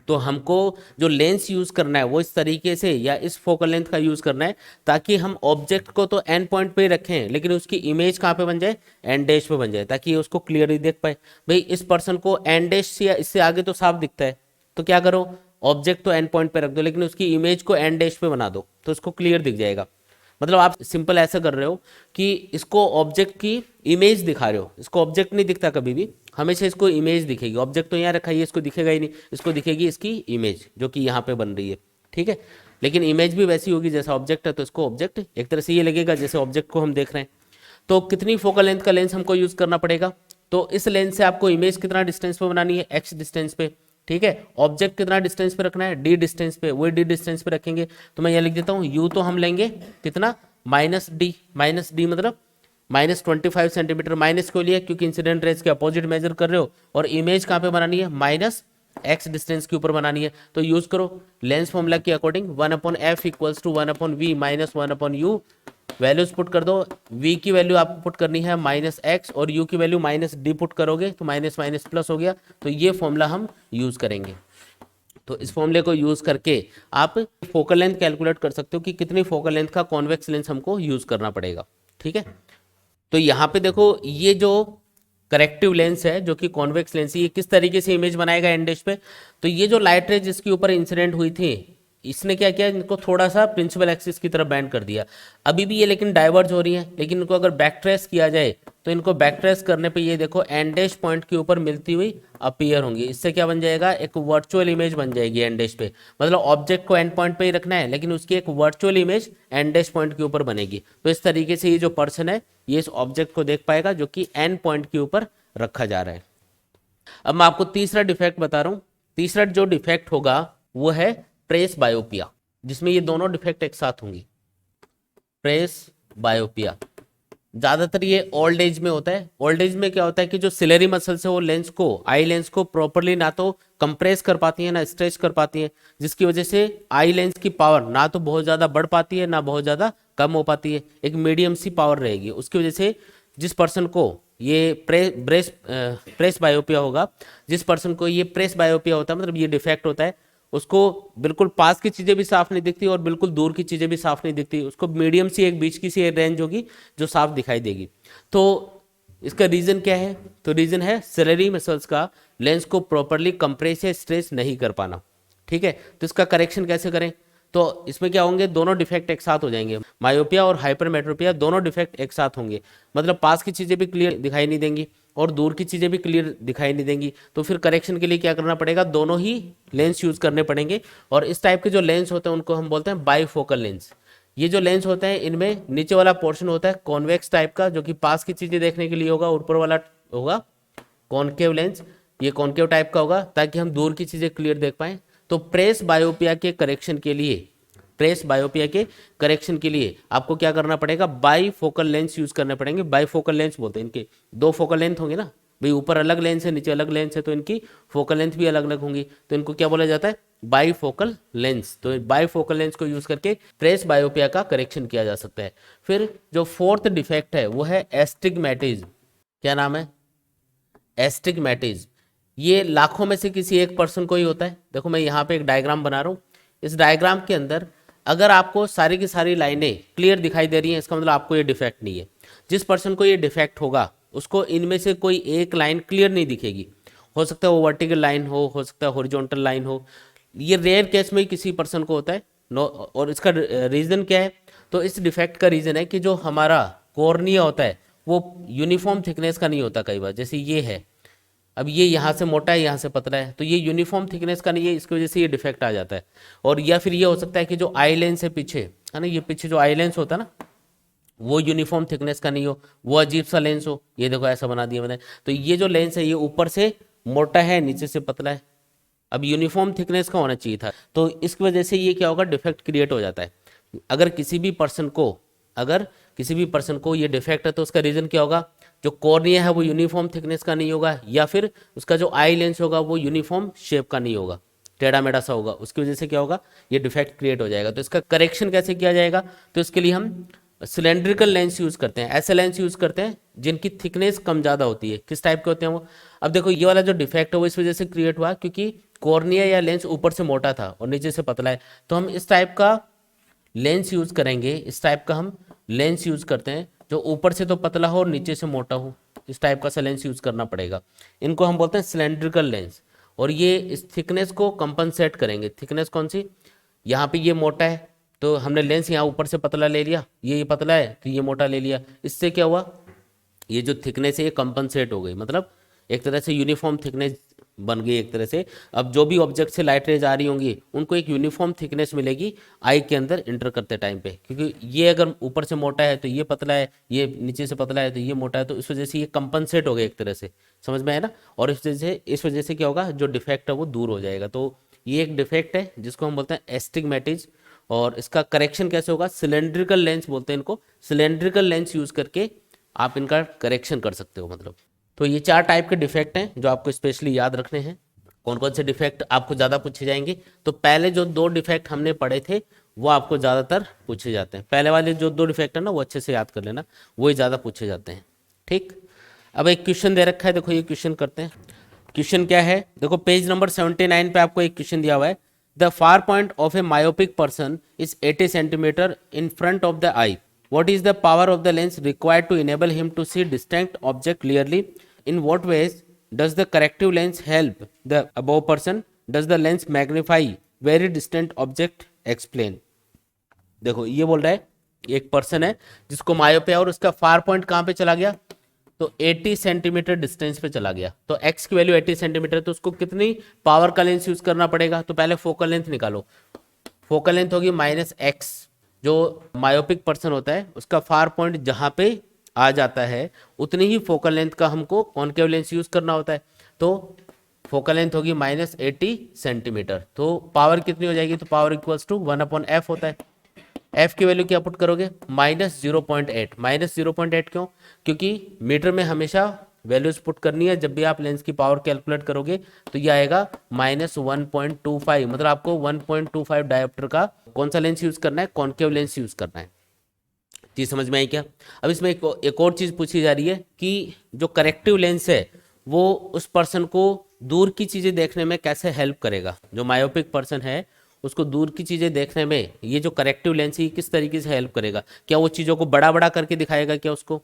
तो हमको जो लेंस यूज करना है वो इस तरीके से या इस फोकल लेंथ का यूज करना है ताकि हम ऑब्जेक्ट को तो एंड पॉइंट पे ही रखें लेकिन उसकी इमेज कहाँ पे बन जाए, एंड डैश पे बन जाए, ताकि उसको क्लियरली देख पाए। भाई इस पर्सन को एंड डैश से या इससे आगे तो साफ दिखता है, तो क्या करो, ऑब्जेक्ट तो एंड पॉइंट पे रख दो लेकिन उसकी इमेज को एंड डैश पे बना दो तो उसको क्लियर दिख जाएगा। मतलब आप सिंपल ऐसा कर रहे हो कि इसको ऑब्जेक्ट की इमेज दिखा रहे हो, इसको ऑब्जेक्ट नहीं दिखता कभी भी, हमेशा इसको इमेज दिखेगी। ऑब्जेक्ट तो यहाँ रखा है, इसको दिखेगा ही नहीं, इसको दिखेगी इसकी इमेज जो कि यहाँ पे बन रही है। ठीक है, लेकिन इमेज भी वैसी होगी जैसा ऑब्जेक्ट है, तो इसको ऑब्जेक्ट एक तरह से ये लगेगा जैसे ऑब्जेक्ट को हम देख रहे हैं। तो कितनी फोकल लेंथ का लेंस हमको यूज करना पड़ेगा, तो इस लेंस से आपको इमेज कितना डिस्टेंस पे बनानी है, एक्स डिस्टेंस पे। ठीक है, ऑब्जेक्ट कितना डिस्टेंस पे रखना है, डी डिस्टेंस पे, वही डी डिस्टेंस पे रखेंगे। तो मैं ये लिख देता हूँ, यू तो हम लेंगे कितना, माइनस डी मतलब -25 सेंटीमीटर। माइनस क्यों लिया, क्योंकि इंसिडेंट रेज के अपोजिट मेजर कर रहे हो, और इमेज कहाँ पे बनानी है, माइनस एक्स डिस्टेंस के ऊपर बनानी है। तो यूज करो लेंस फॉर्मूला के according 1/f equals to 1/v minus 1/u। Values put कर दो, v की वैल्यू आपको पुट करनी है -x और u की वैल्यू -d पुट करोगे तो माइनस माइनस प्लस हो गया। तो ये फॉर्मूला हम यूज करेंगे। तो इस फॉर्मूले को यूज करके आप फोकल लेंथ कैलकुलेट कर सकते हो कि कितनी फोकल लेंथ का कॉन्वेक्स लेंस हमको यूज करना पड़ेगा। ठीक है, तो यहाँ पे देखो ये जो करेक्टिव लेंस है जो कि कॉन्वेक्स लेंस है, ये किस तरीके से इमेज बनाएगा एंड डैश पे। तो ये जो लाइट रे जिसके ऊपर इंसिडेंट हुई थी इसने क्या किया, इनको थोड़ा सा प्रिंसिपल एक्सिस की तरफ बैंड कर दिया। अभी भी ये लेकिन डाइवर्ज हो रही है, लेकिन इनको अगर बैक ट्रेस किया जाए तो इनको बैक ट्रेस करने पे ये देखो एंड डैश पॉइंट के ऊपर मिलती हुई अपीयर होंगी। इससे क्या बन जाएगा, एक वर्चुअल इमेज बन जाएगी एंड डैश पे। मतलब ऑब्जेक्ट को एंड पॉइंट पे ही रखना है लेकिन उसकी एक virtual image and dash point के ऊपर बनेगी। तो इस तरीके से ये जो पर्सन है ये इस ऑब्जेक्ट को देख पाएगा जो कि एंड पॉइंट के ऊपर रखा जा रहा है। अब मैं आपको तीसरा डिफेक्ट बता रहा हूँ। तीसरा जो डिफेक्ट होगा वो है ट्रेस बायोपिया, जिसमें ये दोनों डिफेक्ट एक साथ होंगी। ट्रेस बायोपिया ज्यादातर ये ओल्ड एज में होता है। ओल्ड एज में क्या होता है कि जो सिलेरी मसल्स है वो लेंस को, आई लेंस को प्रॉपरली ना तो कंप्रेस कर पाती है ना स्ट्रेच कर पाती है, जिसकी वजह से आई लेंस की पावर ना तो बहुत ज्यादा बढ़ पाती है ना बहुत ज्यादा कम हो पाती है, एक मीडियम सी पावर रहेगी। उसकी वजह से जिस पर्सन को ये प्रेस बायोपिया होगा, जिस पर्सन को ये प्रेस बायोपिया होता है, मतलब ये डिफेक्ट होता है, उसको बिल्कुल पास की चीज़ें भी साफ नहीं दिखती और बिल्कुल दूर की चीज़ें भी साफ नहीं दिखती, उसको मीडियम सी एक बीच की सी रेंज होगी जो साफ दिखाई देगी। तो इसका रीज़न क्या है? तो रीज़न है सेलेरी मसल्स का लेंस को प्रॉपरली कंप्रेस या स्ट्रेच नहीं कर पाना। ठीक है, तो इसका करेक्शन कैसे करें? तो इसमें क्या होंगे, दोनों डिफेक्ट एक साथ हो जाएंगे, मायोपिया और हाइपरमेट्रोपिया दोनों डिफेक्ट एक साथ होंगे, मतलब पास की चीज़ें भी क्लियर दिखाई नहीं देंगी और दूर की चीज़ें भी क्लियर दिखाई नहीं देंगी। तो फिर करेक्शन के लिए क्या करना पड़ेगा, दोनों ही लेंस यूज़ करने पड़ेंगे। और इस टाइप के जो लेंस होते हैं उनको हम बोलते हैं बाईफोकल लेंस। ये जो लेंस होते हैं इनमें नीचे वाला पोर्शन होता है कॉन्वेक्स टाइप का, जो कि पास की चीज़ें देखने के लिए होगा, ऊपर वाला होगा कॉनकेव लेंस, ये कॉनकेव टाइप का होगा ताकि हम दूर की चीज़ें क्लियर देख पाएँ। तो प्रेस बायोपिया के करेक्शन के लिए, प्रेस बायोपिया के करेक्शन के लिए आपको क्या करना पड़ेगा, बाई फोकल लेंस यूज करने पड़ेंगे। बाई फोकल लेंस बोलते हैं, इनके दो फोकल लेंथ होंगे ना भाई, ऊपर अलग लेंस है नीचे अलग लेंस है, तो इनकी फोकल लेंथ भी अलग अलग होंगी, तो इनको क्या बोला जाता है, बाई फोकल लेंस। तो बाई फोकल लेंस को यूज करके प्रेस बायोपिया का करेक्शन किया जा सकता है। फिर जो फोर्थ डिफेक्ट है वो है एस्टिग्मेटिज्म। क्या नाम है? एस्टिग्मेटिज्म। ये लाखों में से किसी एक पर्सन को ही होता है। देखो मैं यहाँ पे एक डायग्राम बना रहा हूँ, इस डायग्राम के अंदर अगर आपको सारी की सारी लाइनें क्लियर दिखाई दे रही हैं, इसका मतलब आपको ये डिफेक्ट नहीं है। जिस पर्सन को ये डिफेक्ट होगा उसको इनमें से कोई एक लाइन क्लियर नहीं दिखेगी, हो सकता है वो वर्टिकल लाइन हो सकता है हॉरिजॉन्टल लाइन हो। ये रेयर केस में ही किसी पर्सन को होता है। और इसका रीज़न क्या है? तो इस डिफेक्ट का रीज़न है कि जो हमारा कॉर्निया होता है वो यूनिफॉर्म थिकनेस का नहीं होता कई बार, जैसे ये है, अब ये यहाँ से मोटा है यहाँ से पतला है, तो ये यूनिफॉर्म थिकनेस का नहीं है, इसकी वजह से ये डिफेक्ट आ जाता है। और या फिर ये हो सकता है कि जो आई लेंस है पीछे, है ना, ये पीछे जो आई लेंस होता है ना, वो यूनिफॉर्म थिकनेस का नहीं हो, वो अजीब सा लेंस हो। ये देखो ऐसा बना दिया मैंने, तो ये जो लेंस है ये ऊपर से मोटा है नीचे से पतला है, अब यूनिफॉर्म थिकनेस का होना चाहिए था, तो इसकी वजह से ये क्या होगा, डिफेक्ट क्रिएट हो जाता है। अगर किसी भी पर्सन को ये डिफेक्ट है तो उसका रीज़न क्या होगा, जो कॉर्निया है वो यूनिफॉर्म थिकनेस का नहीं होगा, या फिर उसका जो आई लेंस होगा वो यूनिफॉर्म शेप का नहीं होगा, टेढ़ा मेढ़ा सा होगा, उसकी वजह से क्या होगा, ये डिफेक्ट क्रिएट हो जाएगा। तो इसका करेक्शन कैसे किया जाएगा? तो इसके लिए हम सिलेंड्रिकल लेंस यूज़ करते हैं, ऐसे लेंस यूज़ करते हैं जिनकी थिकनेस कम ज़्यादा होती है। किस टाइप के होते हैं वो? अब देखो ये वाला जो डिफेक्ट है वो इस वजह से क्रिएट हुआ क्योंकि कॉर्निया या लेंस ऊपर से मोटा था और नीचे से पतला है, तो हम इस टाइप का लेंस यूज़ करेंगे, इस टाइप का हम लेंस यूज़ करते हैं जो ऊपर से तो पतला हो और नीचे से मोटा हो, इस टाइप का सा लेंस यूज़ करना पड़ेगा। इनको हम बोलते हैं सिलेंड्रिकल लेंस, और ये इस थिकनेस को कंपनसेट करेंगे। थिकनेस कौन सी? यहाँ पे ये मोटा है तो हमने लेंस यहाँ ऊपर से पतला ले लिया, ये पतला है तो ये मोटा ले लिया, इससे क्या हुआ, ये जो थिकनेस है ये कंपनसेट हो गई, मतलब एक तरह से यूनिफॉर्म थिकनेस बन गई एक तरह से। अब जो भी ऑब्जेक्ट से लाइट रेज आ रही होंगी उनको एक यूनिफॉर्म थिकनेस मिलेगी आई के अंदर इंटर करते टाइम पे, क्योंकि ये अगर ऊपर से मोटा है तो ये पतला है, ये नीचे से पतला है तो ये मोटा है, तो इस वजह से ये कंपनसेट हो गया एक तरह से, समझ में आया ना। और इस वजह से क्या होगा, जो डिफेक्ट है वो दूर हो जाएगा। तो ये एक डिफेक्ट है जिसको हम बोलते हैं एस्टिग्मेटिज, और इसका करेक्शन कैसे होगा, सिलेंड्रिकल लेंस बोलते हैं इनको, सिलेंड्रिकल लेंस यूज करके आप इनका करेक्शन कर सकते हो मतलब। तो ये 4 टाइप के डिफेक्ट हैं जो आपको स्पेशली याद रखने हैं। कौन कौन से डिफेक्ट आपको ज़्यादा पूछे जाएंगे? तो पहले जो 2 डिफेक्ट हमने पढ़े थे वो आपको ज़्यादातर पूछे जाते हैं। पहले वाले जो 2 डिफेक्ट है ना वो अच्छे से याद कर लेना, वही ज़्यादा पूछे जाते हैं। ठीक, अब एक क्वेश्चन दे रखा है, देखो ये क्वेश्चन करते हैं। क्वेश्चन क्या है, देखो पेज नंबर 79 पे आपको एक क्वेश्चन दिया हुआ है। The far point of A myopic person is 80 centimetre in front of the I. What is the power of the lens required to enable him to see distinct object clearly? In what ways does the corrective lens help the above person? Does the lens magnify very distant object? Explain. देखो ये बोल रहा है एक person है जिसको myopia और उसका फार पॉइंट कहाँ पे चला गया, तो 80 सेंटीमीटर डिस्टेंस पे चला गया। तो x की वैल्यू 80 सेंटीमीटर, तो उसको कितनी पावर का लेंस यूज करना पड़ेगा? तो पहले फोकल लेंथ निकालो, फोकल लेंथ होगी -x। जो मायोपिक पर्सन होता है उसका फार पॉइंट जहाँ पे आ जाता है उतनी ही फोकल लेंथ का हमको कॉनकेव लेंस यूज करना होता है। तो फोकल लेंथ होगी -80 सेंटीमीटर, तो पावर कितनी हो जाएगी, तो पावर इक्वल्स टू 1/f होता है। f की वैल्यू क्या पुट करोगे, -0.8। -0.8 क्यों? क्योंकि मीटर में हमेशा वैल्यूज पुट करनी है जब भी आप लेंस की पावर कैलकुलेट करोगे, तो ये आएगा -1.25, मतलब आपको 1.25 डायोप्टर का कौन सा लेंस यूज करना है, कॉनकेव लेंस यूज करना है। चीज़ समझ में आई क्या? अब इसमें एक और चीज़ पूछी जा रही है कि जो करेक्टिव लेंस है वो उस पर्सन को दूर की चीज़ें देखने में कैसे हेल्प करेगा। जो मायोपिक पर्सन है उसको दूर की चीज़ें देखने में ये जो करेक्टिव लेंस है ये किस तरीके से हेल्प करेगा? क्या वो चीज़ों को बड़ा बड़ा करके दिखाएगा क्या उसको?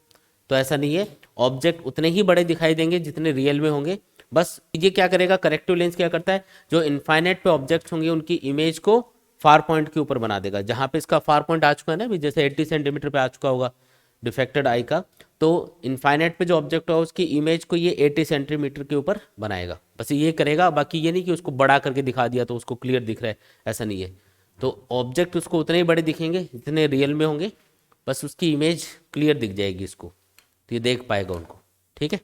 तो ऐसा नहीं है, ऑब्जेक्ट उतने ही बड़े दिखाई देंगे जितने रियल में होंगे। बस ये क्या करेगा, करेक्टिव लेंस क्या करता है, जो इनफाइनाइट पे ऑब्जेक्ट्स होंगे उनकी इमेज को फार पॉइंट के ऊपर बना देगा। जहाँ पे इसका फार पॉइंट आ चुका है ना अभी, जैसे 80 सेंटीमीटर पे आ चुका होगा डिफेक्टेड आई का, तो इनफाइनाइट पे जो ऑब्जेक्ट होगा उसकी इमेज को ये 80 सेंटीमीटर के ऊपर बनाएगा। बस ये करेगा, बाकी ये नहीं कि उसको बड़ा करके दिखा दिया तो उसको क्लियर दिख रहा है, ऐसा नहीं है। तो ऑब्जेक्ट उसको उतने ही बड़े दिखेंगे जितने रियल में होंगे, बस उसकी इमेज क्लियर दिख जाएगी इसको, तो ये देख पाएगा उनको। ठीक है।